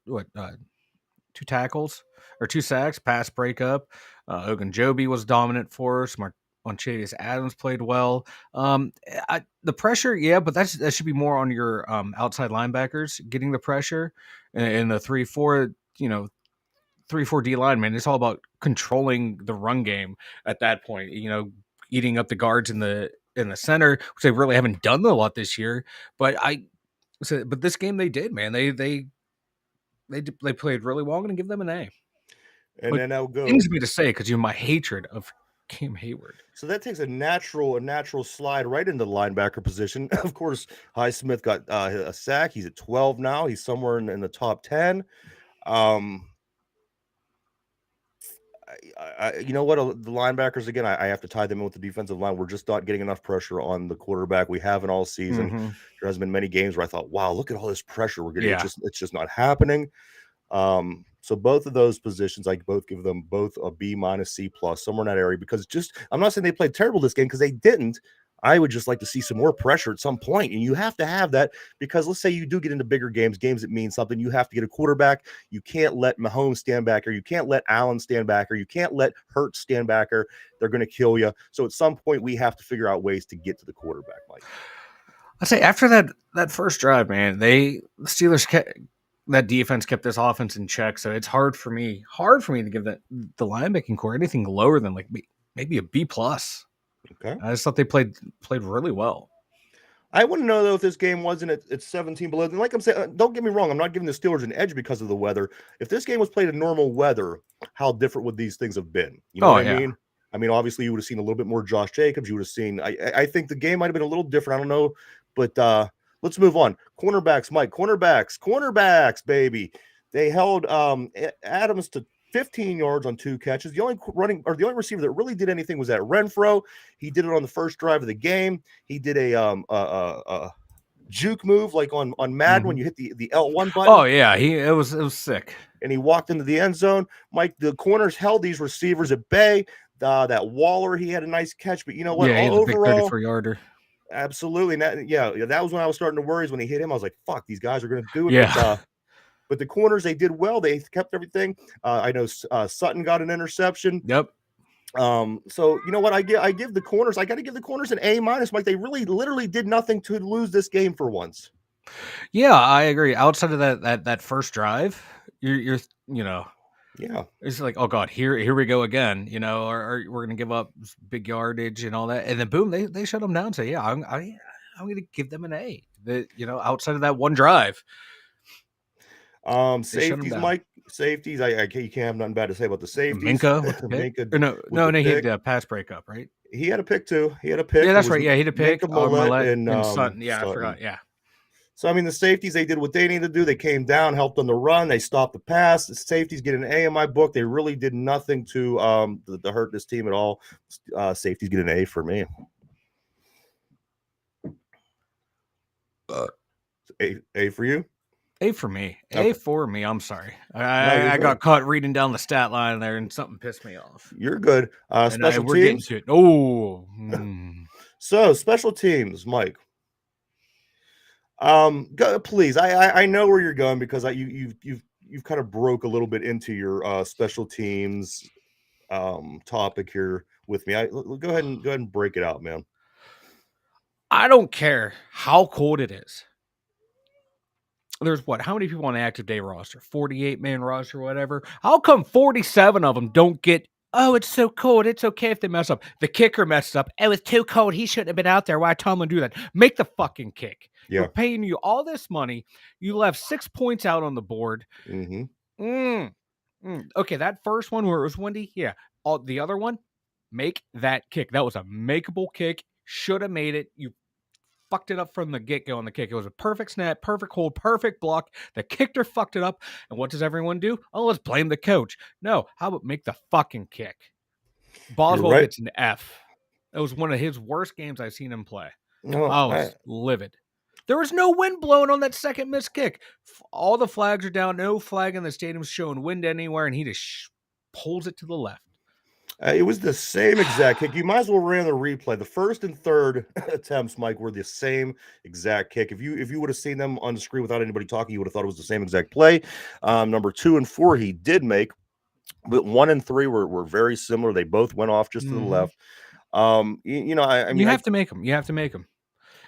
tackles or 2 sacks, pass breakup. Ogunjobi was dominant for us. Monchavius Adams played well. The pressure, yeah, but that should be more on your outside linebackers getting the pressure, and the 3-4, 3-4 D lineman. It's all about controlling the run game at that point. Eating up the guards in the center, which they really haven't done a lot this year. But this game they did, man. They played really well. I'm going to give them an A. And then I'll go. Things me to say because my hatred of Cam Hayward. So that takes a natural slide right into the linebacker position. Of course, Highsmith got a sack. He's at 12 now. He's somewhere in the top 10. You know what? The linebackers, again, I have to tie them in with the defensive line. We're just not getting enough pressure on the quarterback. We haven't all season. Mm-hmm. There has been many games where I thought, wow, look at all this pressure we're getting. Yeah. It's just not happening. So both of those positions, I both give them both a B minus C plus, somewhere in that area, because I'm not saying they played terrible this game because they didn't. I would just like to see some more pressure at some point, and you have to have that because let's say you do get into bigger games that mean something. You have to get a quarterback. You can't let Mahomes stand back, or you can't let Allen stand back, or you can't let Hurts stand back, or they're going to kill you. So at some point, we have to figure out ways to get to the quarterback, Mike. I'd say after that first drive, man, the Steelers that defense kept this offense in check. So it's hard for me to give the linebacking core anything lower than like maybe a B plus. Okay. I just thought they played really well. I wouldn't know, though, if this game wasn't at 17 below. And like I'm saying, don't get me wrong, I'm not giving the Steelers an edge because of the weather. If this game was played in normal weather, how different would these things have been? You know what I mean? I mean, obviously, you would have seen a little bit more Josh Jacobs. You would have seen – I think the game might have been a little different. I don't know. But let's move on. Cornerbacks, Mike. Cornerbacks, baby. They held Adams to 15 yards on 2 catches. The only receiver that really did anything was that Renfro. He did it on the first drive of the game. He did a juke move like on Madden when you hit the L1 button. Oh yeah, it was sick. And he walked into the end zone. Mike, the corners held these receivers at bay. That Waller, he had a nice catch, but you know what? Yeah, overall, big 34-yarder. Absolutely. That was when I was starting to worry. Is when he hit him, I was like, "Fuck, these guys are going to do it." Yeah. But the corners, they did well. They kept everything. I know Sutton got an interception. Yep. So you know what? I give the corners. I got to give the corners an A minus. Mike, they really literally did nothing to lose this game for once. Yeah, I agree. Outside of that first drive, you're yeah, it's like, oh god, here we go again. Or we're gonna give up big yardage and all that, and then boom, they shut them down. So yeah, I'm gonna give them an A. Outside of that one drive. Safeties, Mike. Safeties. You can't have nothing bad to say about the safeties. Minka, he hit the pass breakup, right? He had a pick too. Yeah, that's right. Yeah, he had a pick. Millett and Sutton. Yeah, Sutton. I forgot. Yeah. So I mean, the safeties, they did what they needed to do. They came down, helped on the run. They stopped the pass. The safeties get an A in my book. They really did nothing to hurt this team at all. Safeties get an A for me. A for you? A for me. Okay. A for me. I'm sorry. I got caught reading down the stat line there, and something pissed me off. You're good. Special we're teams. Getting to it. Oh. So special teams, Mike. Go, please. I know where you're going because you've kind of broke a little bit into your special teams topic here with me. Go ahead and break it out, man. I don't care how cold it is. There's how many people on the active day roster? 48-man roster, whatever. How come 47 of them don't get oh, it's so cold. It's okay if they mess up. The kicker messed up. It was too cold. He shouldn't have been out there. Why Tomlin do that? Make the fucking kick. Yeah. We're paying you all this money. You left 6 points out on the board. Mm-hmm. Okay, that first one where it was windy, yeah. The other one, make that kick. That was a makeable kick. Should have made it. You fucked it up from the get-go on the kick. It was a perfect snap, perfect hold, perfect block. The kicker fucked it up. And what does everyone do? Oh, let's blame the coach. No, how about make the fucking kick? Boswell gets an F. It was one of his worst games I've seen him play. No, I was livid. There was no wind blowing on that second missed kick. All the flags are down. No flag in the stadium showing wind anywhere, and he just pulls it to the left. It was the same exact kick. You might as well ran the replay. The first and third attempts, Mike, were the same exact kick. If you would have seen them on the screen without anybody talking, you would have thought it was the same exact play. Number 2 and 4 he did make, but 1 and 3 were very similar. They both went off just to the left. I mean, you have to make them. You have to make them.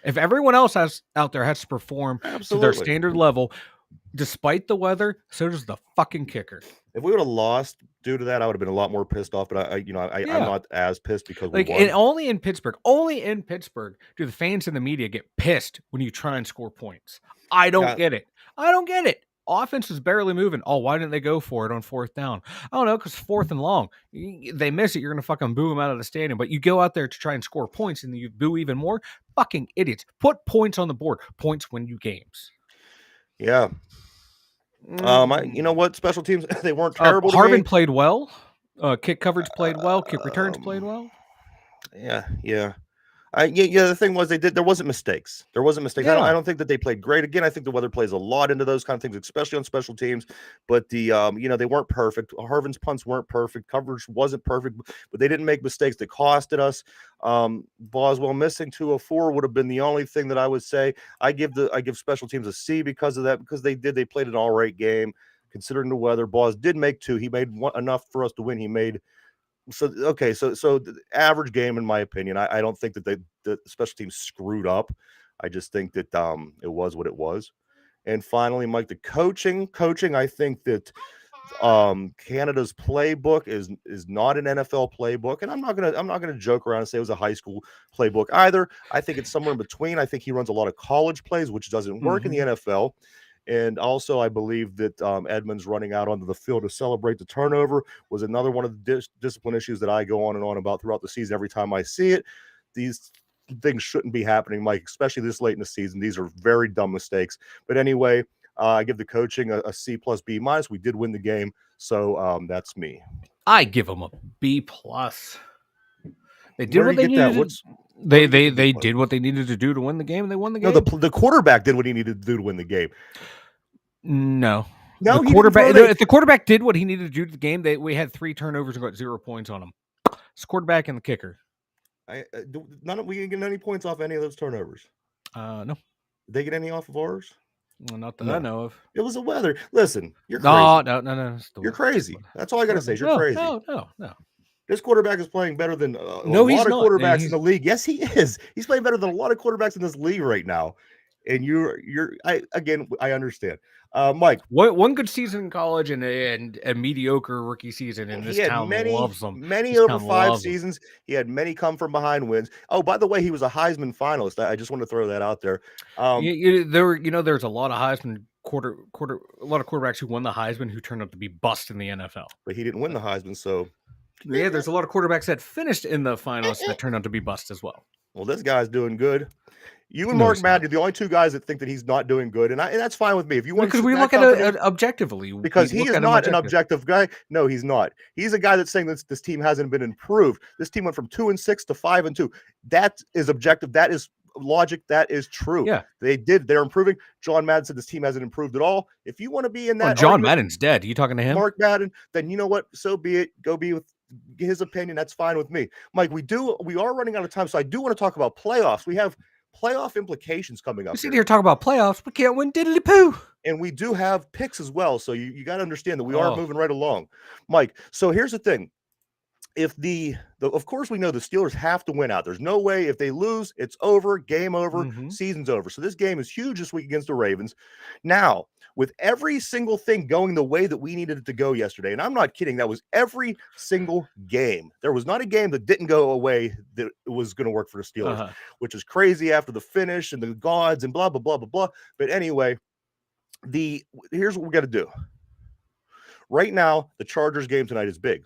If everyone else out there has to perform to their standard level, despite the weather, so does the fucking kicker. If we would have lost due to that, I would have been a lot more pissed off. But I'm not as pissed because we won. And only in Pittsburgh do the fans and the media get pissed when you try and score points. I don't get it. I don't get it. Offense is barely moving. Oh, why didn't they go for it on 4th down? I don't know, because 4th and long. They miss it, you're going to fucking boo them out of the stadium. But you go out there to try and score points, and you boo even more. Fucking idiots. Put points on the board. Points win you games. Yeah. You know what? Special teams, they weren't terrible. Harvin played well. Kick coverage played well. Kick returns played well. Yeah. The thing was there wasn't mistakes. Yeah. I don't think that they played great. Again, I think the weather plays a lot into those kind of things, especially on special teams. But they weren't perfect. Harvin's punts weren't perfect. Coverage wasn't perfect, but they didn't make mistakes that costed us. Boswell missing 204 would have been the only thing that I would say. I give special teams a C because of that, because they played an all right game considering the weather. Bos did make 2. He made enough for us to win. He made. So the average game, in my opinion. I don't think that the special teams screwed up. I just think that it was what it was. And finally, Mike, the coaching. I think that Canada's playbook is not an NFL playbook, and I'm not gonna joke around and say it was a high school playbook either. I think it's somewhere in between. I think he runs a lot of college plays, which doesn't work in the NFL. And also, I believe that Edmonds running out onto the field to celebrate the turnover was another one of the discipline issues that I go on and on about throughout the season. Every time I see it, these things shouldn't be happening, Mike, especially this late in the season. These are very dumb mistakes. But anyway, I give the coaching a C plus B minus. We did win the game, so that's me. I give them a B plus. They did what they needed. They did what they needed to do to win the game, and they won the game. No, the quarterback did what he needed to do to win the game. No, the quarterback. If the quarterback did what he needed to do to the game, we had 3 turnovers and got 0 points on them. It's quarterback and the kicker. We didn't get any points off any of those turnovers. No. Did they get any off of ours? Well, not that I know of. It was the weather. Listen, you're crazy. No. You're crazy. That's all I got to say. You're crazy. No. This quarterback is playing better than a lot of quarterbacks in the league. Yes, he is. He's playing better than a lot of quarterbacks in this league right now. And I understand. Mike, one good season in college and a mediocre rookie season in this town loves them. Many over 5 seasons. He had many come from behind wins. Oh, by the way, he was a Heisman finalist. I just want to throw that out there. There's a lot of Heisman a lot of quarterbacks who won the Heisman who turned out to be bust in the NFL. But he didn't win the Heisman, so. Yeah, there's a lot of quarterbacks that finished in the finals that turned out to be bust as well. Well, this guy's doing good. You and Mark Madden are the only 2 guys that think that he's not doing good, and that's fine with me. If you want, because we look at it objectively, because he is not an objective guy. No, he's not. He's a guy that's saying that this team hasn't been improved. This team went from 2-6 to 5-2. That is objective. That is logic. That is true. Yeah, they're improving. John Madden said this team hasn't improved at all. If you want to be in that, John Madden's dead. Are you talking to him, Mark Madden? Then you know what? So be it. Go be with his opinion. That's fine with me, Mike. We are running out of time, so I do want to talk about playoffs. We have playoff implications coming up. You sit here talking about playoffs. We can't win diddly poo. And we do have picks as well. So you got to understand that we are moving right along, Mike. So here's the thing. of course we know the Steelers have to win out. There's no way if they lose, it's over, game over, season's over. So this game is huge this week against the Ravens. Now, with every single thing going the way that we needed it to go yesterday, and I'm not kidding, that was every single game. There was not a game that didn't go away that was going to work for the Steelers, which is crazy after the finish and the gods and blah, blah, blah, blah, blah. But anyway, here's what we got to do. Right now, the Chargers game tonight is big.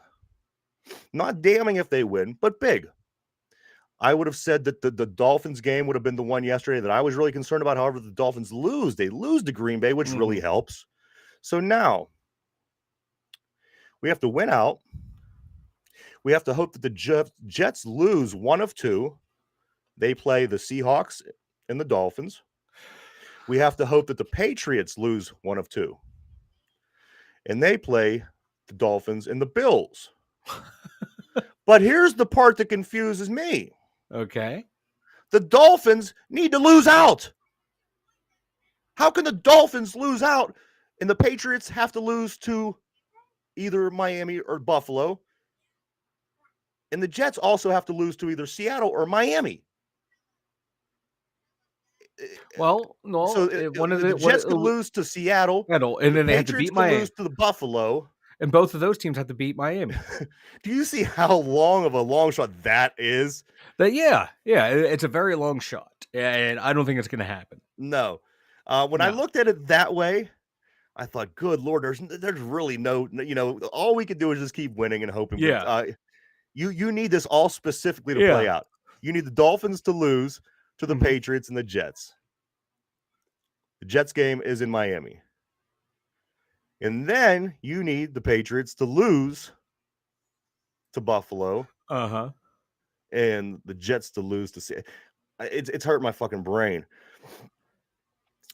Not damning if they win, but big. I would have said that the Dolphins game would have been the one yesterday that I was really concerned about. However, the Dolphins lose. They lose to Green Bay, which really helps. So now we have to win out. We have to hope that the Jets lose one of two. They play the Seahawks and the Dolphins. We have to hope that the Patriots lose one of two. And they play the Dolphins and the Bills. But here's the part that confuses me. Okay. The Dolphins need to lose out. How can the Dolphins lose out and the Patriots have to lose to either Miami or Buffalo? And the Jets also have to lose to either Seattle or Miami. Well, no. So the Jets could lose to Seattle, and then they have to beat Miami. Lose to the Buffalo. And both of those teams have to beat Miami. Do you see how long of a long shot that is? Yeah, it's a very long shot, and I don't think it's going to happen. No. When I looked at it that way, I thought, good Lord, there's really no, all we could do is just keep winning and hoping. Yeah. You need this all specifically to play out. You need the Dolphins to lose to the Patriots and the Jets. The Jets game is in Miami. And then you need the Patriots to lose to Buffalo. And the Jets to lose to it's hurt my fucking brain.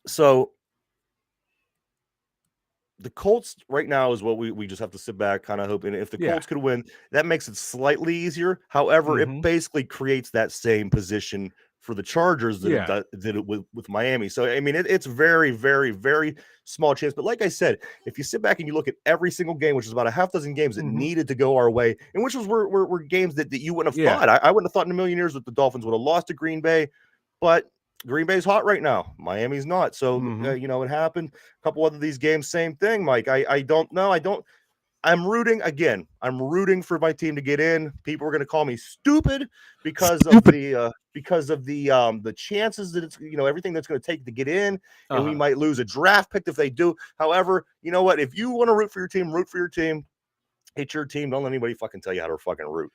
So the Colts right now is what we just have to sit back, kind of hoping if the Colts could win, that makes it slightly easier. However, it basically creates that same position for the Chargers that it did it with Miami. So, I mean, it's very, very, very small chance. But like I said, if you sit back and you look at every single game, which is about a half dozen games that needed to go our way, and which were games that you wouldn't have thought. I wouldn't have thought in a million years that the Dolphins would have lost to Green Bay, but Green Bay's hot right now. Miami's not. So, it happened. A couple other these games, same thing, Mike. I don't know. I'm rooting again. I'm rooting for my team to get in. People are going to call me stupid because of the chances that it's everything that's going to take to get in, and we might lose a draft pick if they do. However, you know what? If you want to root for your team, root for your team. It's your team. Don't let anybody fucking tell you how to fucking root.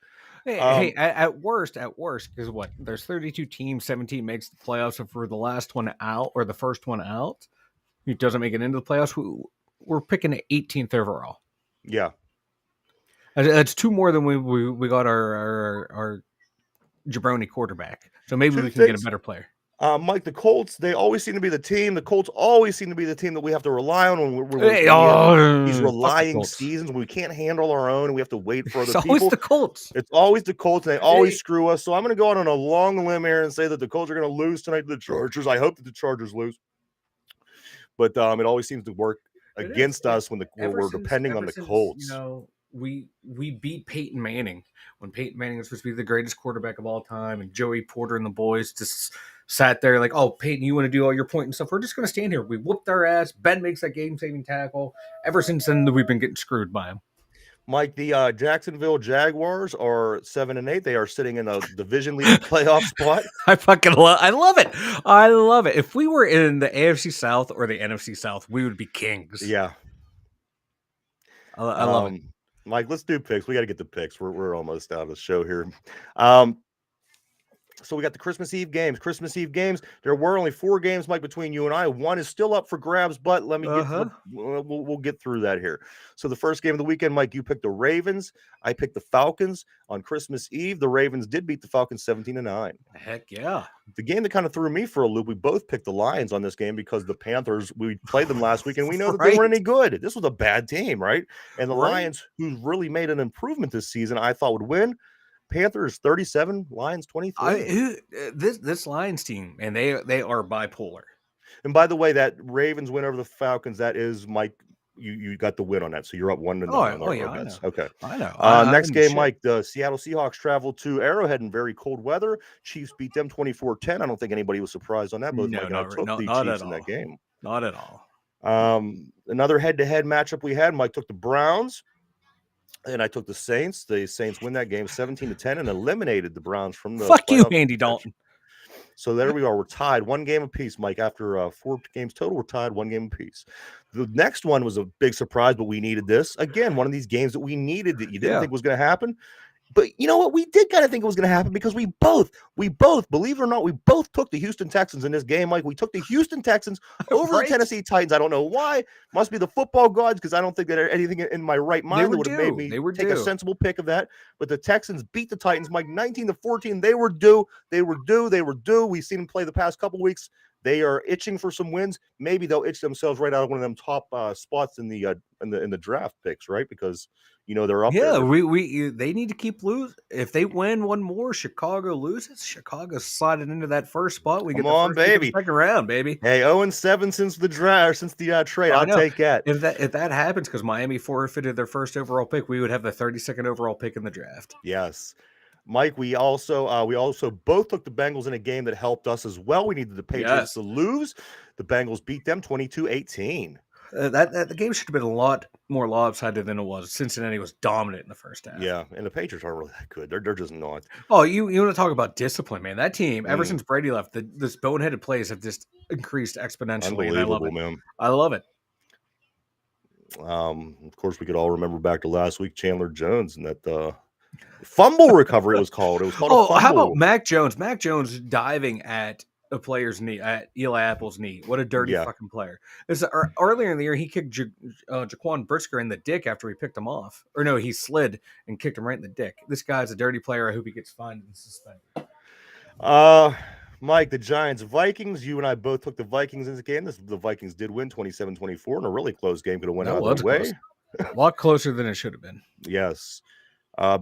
Hey, at worst, because what? There's 32 teams, 17 makes the playoffs. So for the last one out or the first one out, who doesn't make it into the playoffs, we're picking 18th overall. Yeah, that's two more than we got our jabroni quarterback. So maybe we can get a better player. Mike, the Colts, they always seem to be the team. The Colts always seem to be the team that we have to rely on when these relying seasons when we can't handle our own and we have to wait for other people. It's always the Colts. It's always the Colts, and they always screw us. So I'm going to go out on a long limb here and say that the Colts are going to lose tonight to the Chargers. I hope that the Chargers lose. But it always seems to work against us when we're depending on the Colts. We beat Peyton Manning when Peyton Manning was supposed to be the greatest quarterback of all time, and Joey Porter and the boys just sat there like, oh, Peyton, you want to do all your pointing stuff? We're just going to stand here. We whooped their ass. Ben makes that game-saving tackle. Ever since then, we've been getting screwed by him. Mike, the Jacksonville Jaguars are 7-8. They are sitting in a division-leading playoff spot. I love it. I love it. If we were in the AFC South or the NFC South, we would be kings. Yeah. I love it. Mike, let's do picks. We got to get the picks. We're almost out of the show here. So we got the Christmas Eve games. There were only 4 games, Mike, between you and I. One is still up for grabs, but let me we'll get through that here. So the first game of the weekend, Mike, you picked the Ravens. I picked the Falcons on Christmas Eve. The Ravens did beat the Falcons 17-9. Heck yeah. The game that kind of threw me for a loop, we both picked the Lions on this game because the Panthers, we played them last week, and we know that they weren't any good. This was a bad team, right? And the Lions, who really made an improvement this season, I thought would win. Panthers 37, Lions 23. This Lions team, and they are bipolar. And by the way, that Ravens win over the Falcons, that is Mike you got the win on that, so you're up 1-0 on our bets. Okay, I know. Next game, Mike, the Seattle Seahawks traveled to Arrowhead in very cold weather. Chiefs beat them 24-10. I don't think anybody was surprised on that. Both Mike and I took the Chiefs in that game. Not at all. Another head-to-head matchup we had. Mike took the Browns, and I took the Saints. The Saints win that game 17-10 and eliminated the Browns from the Fuck you, Andy Dalton. So there we are. We're tied 1 game apiece, Mike. After 4 games total, we're tied 1 game apiece. The next one was a big surprise, but we needed this. Again, one of these games that we needed that you didn't think was going to happen. But you know what? We did kind of think it was going to happen because we both, believe it or not, we both took the Houston Texans in this game, Mike. We took the Houston Texans over the Tennessee Titans. I don't know why. Must be the football gods, because I don't think that anything in my right mind that would have made me take a sensible pick of that. But the Texans beat the Titans, Mike, 19-14. They were due. We've seen them play the past couple weeks. They are itching for some wins. Maybe they'll itch themselves right out of one of them top spots in the draft picks, right? Because they're up there. Yeah, they need to keep losing. If they win one more, Chicago loses. Chicago's sliding into that first spot. We get the first pick second round, baby. Hey, 0-7 since the draft, since the trade. I'll take that. If that happens, because Miami forfeited their first overall pick, we would have the 32nd overall pick in the draft. Yes. Mike, we also both took the Bengals in a game that helped us as well. We needed the Patriots to lose. The Bengals beat them 22-18. The game should have been a lot more lopsided than it was. Cincinnati was dominant in the first half. Yeah, and the Patriots aren't really that good. They're just not. Oh, you want to talk about discipline, man? That team, ever since Brady left, this boneheaded plays have just increased exponentially. And I love it, man. I love it. Of course, we could all remember back to last week, Chandler Jones and that fumble recovery. It was called. It was called a fumble. How about Mac Jones? Mac Jones diving at a player's knee, at Eli Apple's knee. What a dirty fucking player. Earlier in the year, he kicked Jaquan Brisker in the dick after he picked him off. Or no, he slid and kicked him right in the dick. This guy's a dirty player. I hope he gets fined and suspended. Mike, the Giants-Vikings. You and I both took the Vikings in this game. The Vikings did win 27-24 in a really close game. Could have went out of their way. A lot closer than it should have been. Yes.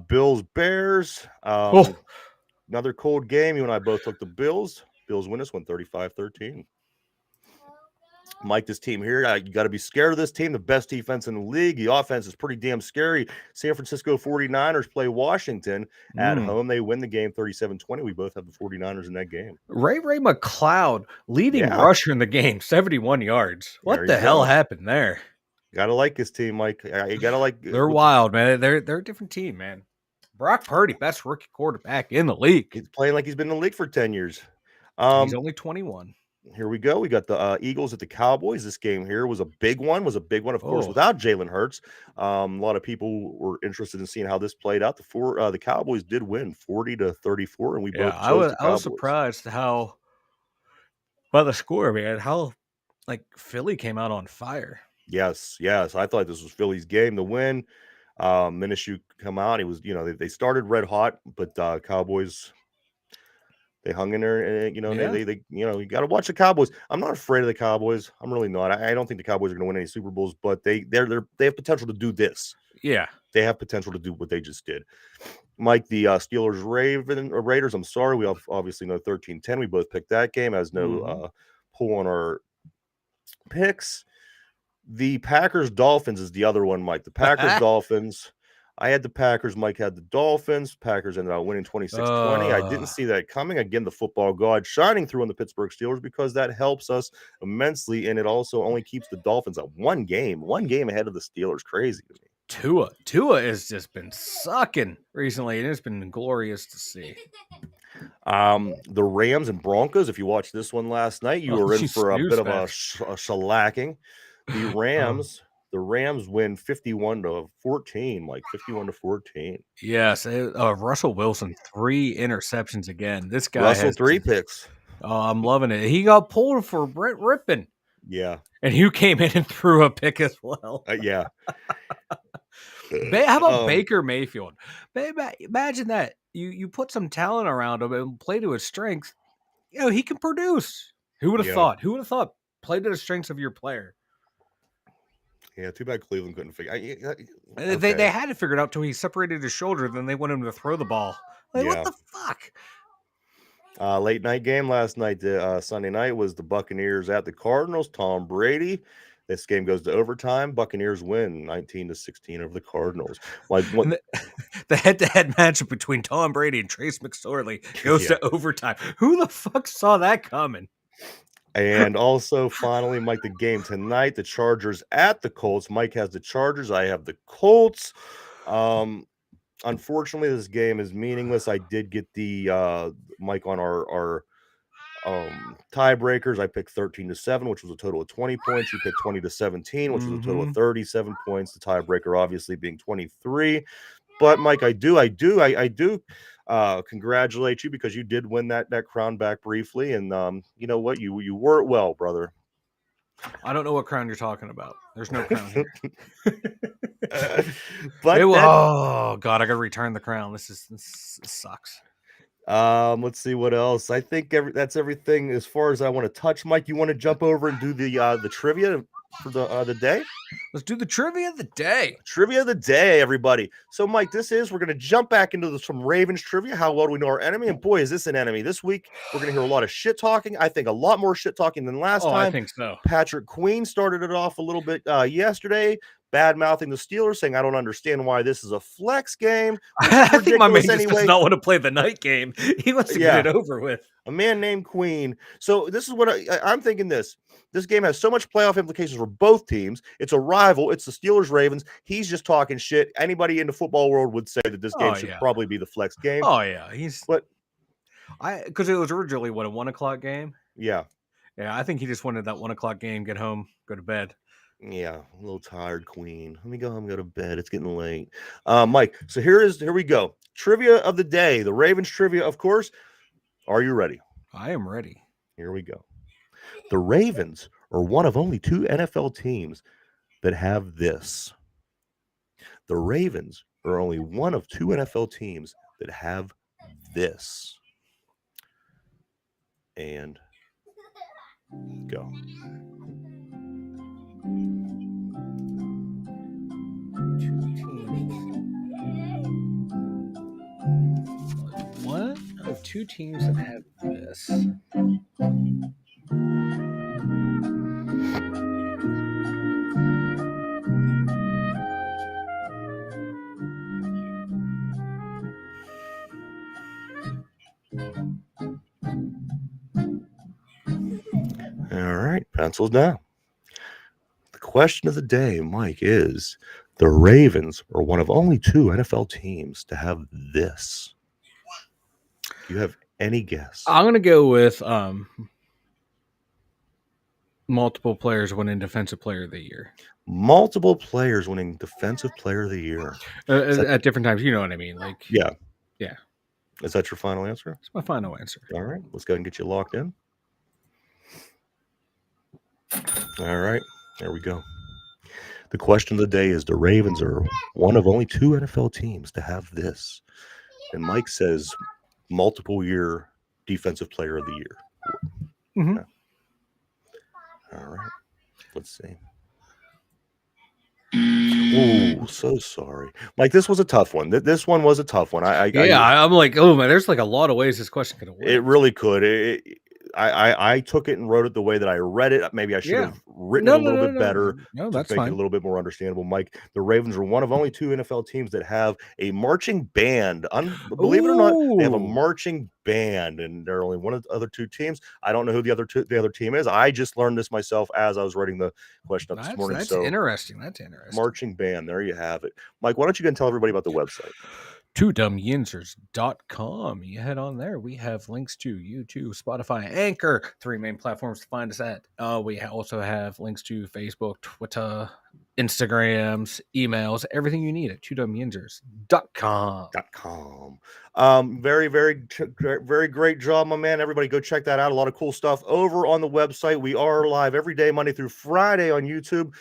Bills-Bears. Another cold game. You and I both took the Bills. Bills win this one 35-13. Mike, this team here, you got to be scared of this team. The best defense in the league. The offense is pretty damn scary. San Francisco 49ers play Washington at home. They win the game 37-20. We both have the 49ers in that game. Ray McLeod, leading rusher in the game, 71 yards. What the hell happened there? Gotta like this team, Mike. You gotta like. They're wild, man. They're a different team, man. Brock Purdy, best rookie quarterback in the league. He's playing like he's been in the league for 10 years. He's only 21. Here we go. We got the Eagles at the Cowboys. This game here was a big one. Of course, without Jalen Hurts. A lot of people were interested in seeing how this played out. The Cowboys did win 40-34, and we both chose I was surprised by the score, man. How Philly came out on fire. Yes. I thought this was Philly's game to win. Minshew come out. He was, they started red hot, but Cowboys. They hung in there, and they you got to watch the Cowboys. I'm not afraid of the Cowboys. I'm really not. I don't think the Cowboys are going to win any Super Bowls, but they have potential to do this. Yeah, they have potential to do what they just did. Mike, the Steelers Raiders. I'm sorry, we obviously know 13-10. We both picked that game. Has no pull on our picks. The Packers Dolphins is the other one, Mike. The Packers Dolphins. I had the Packers. Mike had the Dolphins. Packers ended up winning 26-20. I didn't see that coming. Again, the football god shining through on the Pittsburgh Steelers because that helps us immensely, and it also only keeps the Dolphins at one game ahead of the Steelers. Crazy to me. Tua has just been sucking recently, and it's been glorious to see. The Rams and Broncos. If you watched this one last night, you were in for a bit of a shellacking. The Rams. The Rams win 51-14, like 51-14. Yes, Russell Wilson, 3 interceptions again. This guy Russell has 3 picks. Oh, I'm loving it. He got pulled for Brett Rippon. Yeah, and Hugh came in and threw a pick as well. Yeah. How about Baker Mayfield? Imagine that you put some talent around him and play to his strength. He can produce. Who would have thought? Who would have thought? Play to the strengths of your player. Yeah, too bad Cleveland couldn't figure. Okay. They had it figured out till he separated his shoulder. Then they want him to throw the ball. What the fuck? Late night game last night, Sunday night, was the Buccaneers at the Cardinals. Tom Brady, This game goes to overtime. Buccaneers win 19-16 over the Cardinals. Like the head-to-head matchup between Tom Brady and Trace McSorley goes to overtime. Who the fuck saw that coming? And also, finally, Mike, the game tonight, the Chargers at the Colts. Mike has the Chargers. I have the Colts. Unfortunately, this game is meaningless. I did get the Mike on our tiebreakers. I picked 13-7, which was a total of 20 points. You picked 20-17, which was a total of 37 points. The tiebreaker obviously being 23. But Mike, I do congratulate you because you did win that crown back briefly, and you know what, you wore it well, brother. I don't know what crown you're talking about. There's no crown here. But oh god, I gotta return the crown. This sucks. Let's see what else. I think that's everything as far as I want to touch. Mike, you want to jump over and do the trivia for the day? Let's do the trivia of the day. Trivia of the day, everybody. So, Mike, we're going to jump back into some Ravens trivia. How well do we know our enemy? And boy, is this an enemy. This week, we're going to hear a lot of shit talking. I think a lot more shit talking than last time. I think so. Patrick Queen started it off a little bit yesterday, bad-mouthing the Steelers, saying, I don't understand why this is a flex game. I think my man just does not want to play the night game. He wants to get it over with. A man named Queen. So this is what I'm thinking this. This game has so much playoff implications for both teams. It's a rival. It's the Steelers-Ravens. He's just talking shit. Anybody in the football world would say that this game should probably be the flex game. Oh, yeah. Because it was originally, a 1 o'clock game? Yeah. Yeah, I think he just wanted that 1 o'clock game, get home, go to bed. Yeah, a little tired, Queen. Let me go home and go to bed. It's getting late. Mike, so here we go. Trivia of the day. The Ravens trivia, of course. Are you ready? I am ready. Here we go. The Ravens are one of only 2 NFL teams that have this. The Ravens are only one of 2 NFL teams that have this. And go. One of 2 teams that have this. All right, pencils down. The question of the day, Mike, is the Ravens are one of only 2 NFL teams to have this. Do you have any guess? I'm going to go with multiple players winning Defensive Player of the Year. Multiple players winning Defensive Player of the Year. At different times, you know what I mean? Like, yeah. Yeah. Is that your final answer? It's my final answer. All right. Let's go ahead and get you locked in. All right. There we go. The question of the day is the Ravens are one of only 2 NFL teams to have this. And Mike says multiple year Defensive Player of the Year. Mm-hmm. Okay. All right. Let's see. Oh, so sorry, Mike. This was a tough one. This one was a tough one. I'm like, oh man, there's like a lot of ways this question could have worked. It really could. I took it and wrote it the way that I read it. Maybe I should have written it a little bit better to make it a little bit more understandable. Mike, the Ravens are one of only 2 NFL teams that have a marching band. Believe it or not, they have a marching band, and they're only one of the other 2 teams. I don't know who the other team is. I just learned this myself as I was writing the question up this morning. That's interesting. That's interesting. Marching band. There you have it. Mike, why don't you go and tell everybody about the website? Dumyinzers.com. You head on there. We have links to YouTube, Spotify, Anchor, 3 main platforms to find us at. We also have links to Facebook, Twitter, Instagrams, emails, everything you need at dumyinzers.com. Very, very, very great job, my man. Everybody go check that out. A lot of cool stuff over on the website. We are live every day, Monday through Friday on YouTube,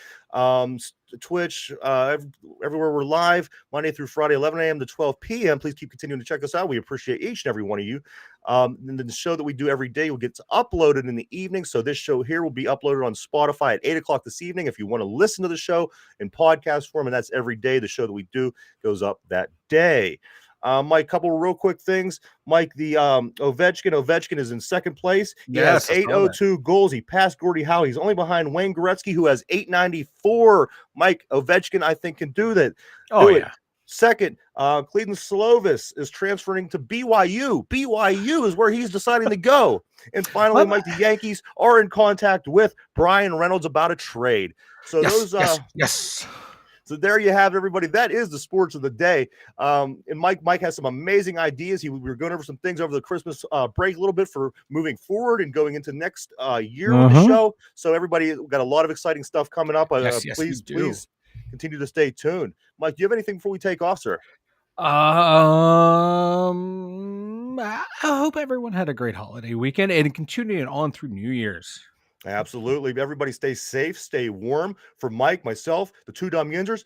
Twitch, everywhere we're live, Monday through Friday, 11 a.m. to 12 p.m. Please keep continuing to check us out. We appreciate each and every one of you. And the show that we do every day will get uploaded in the evening. So this show here will be uploaded on Spotify at 8 o'clock this evening. If you want to listen to the show in podcast form, and that's every day, the show that we do goes up that day. Mike, couple real quick things. Mike, the Ovechkin is in second place. He has 802 goals. He passed Gordie Howe. He's only behind Wayne Gretzky, who has 894. Mike, Ovechkin, I think, can do that. Oh, yeah. Second, Cleveland Slovis is transferring to BYU. BYU is where he's deciding to go. And finally, Mike, the Yankees are in contact with Brian Reynolds about a trade. So yes. So there you have it, everybody. That is the sports of the day. And Mike has some amazing ideas. We were going over some things over the Christmas break a little bit for moving forward and going into next year with the show. So everybody got a lot of exciting stuff coming up. Please continue to stay tuned. Mike, do you have anything before we take off, sir? I hope everyone had a great holiday weekend and continuing on through New Year's. Absolutely. Everybody stay safe, stay warm. For Mike, myself, the two Dum Yinzers,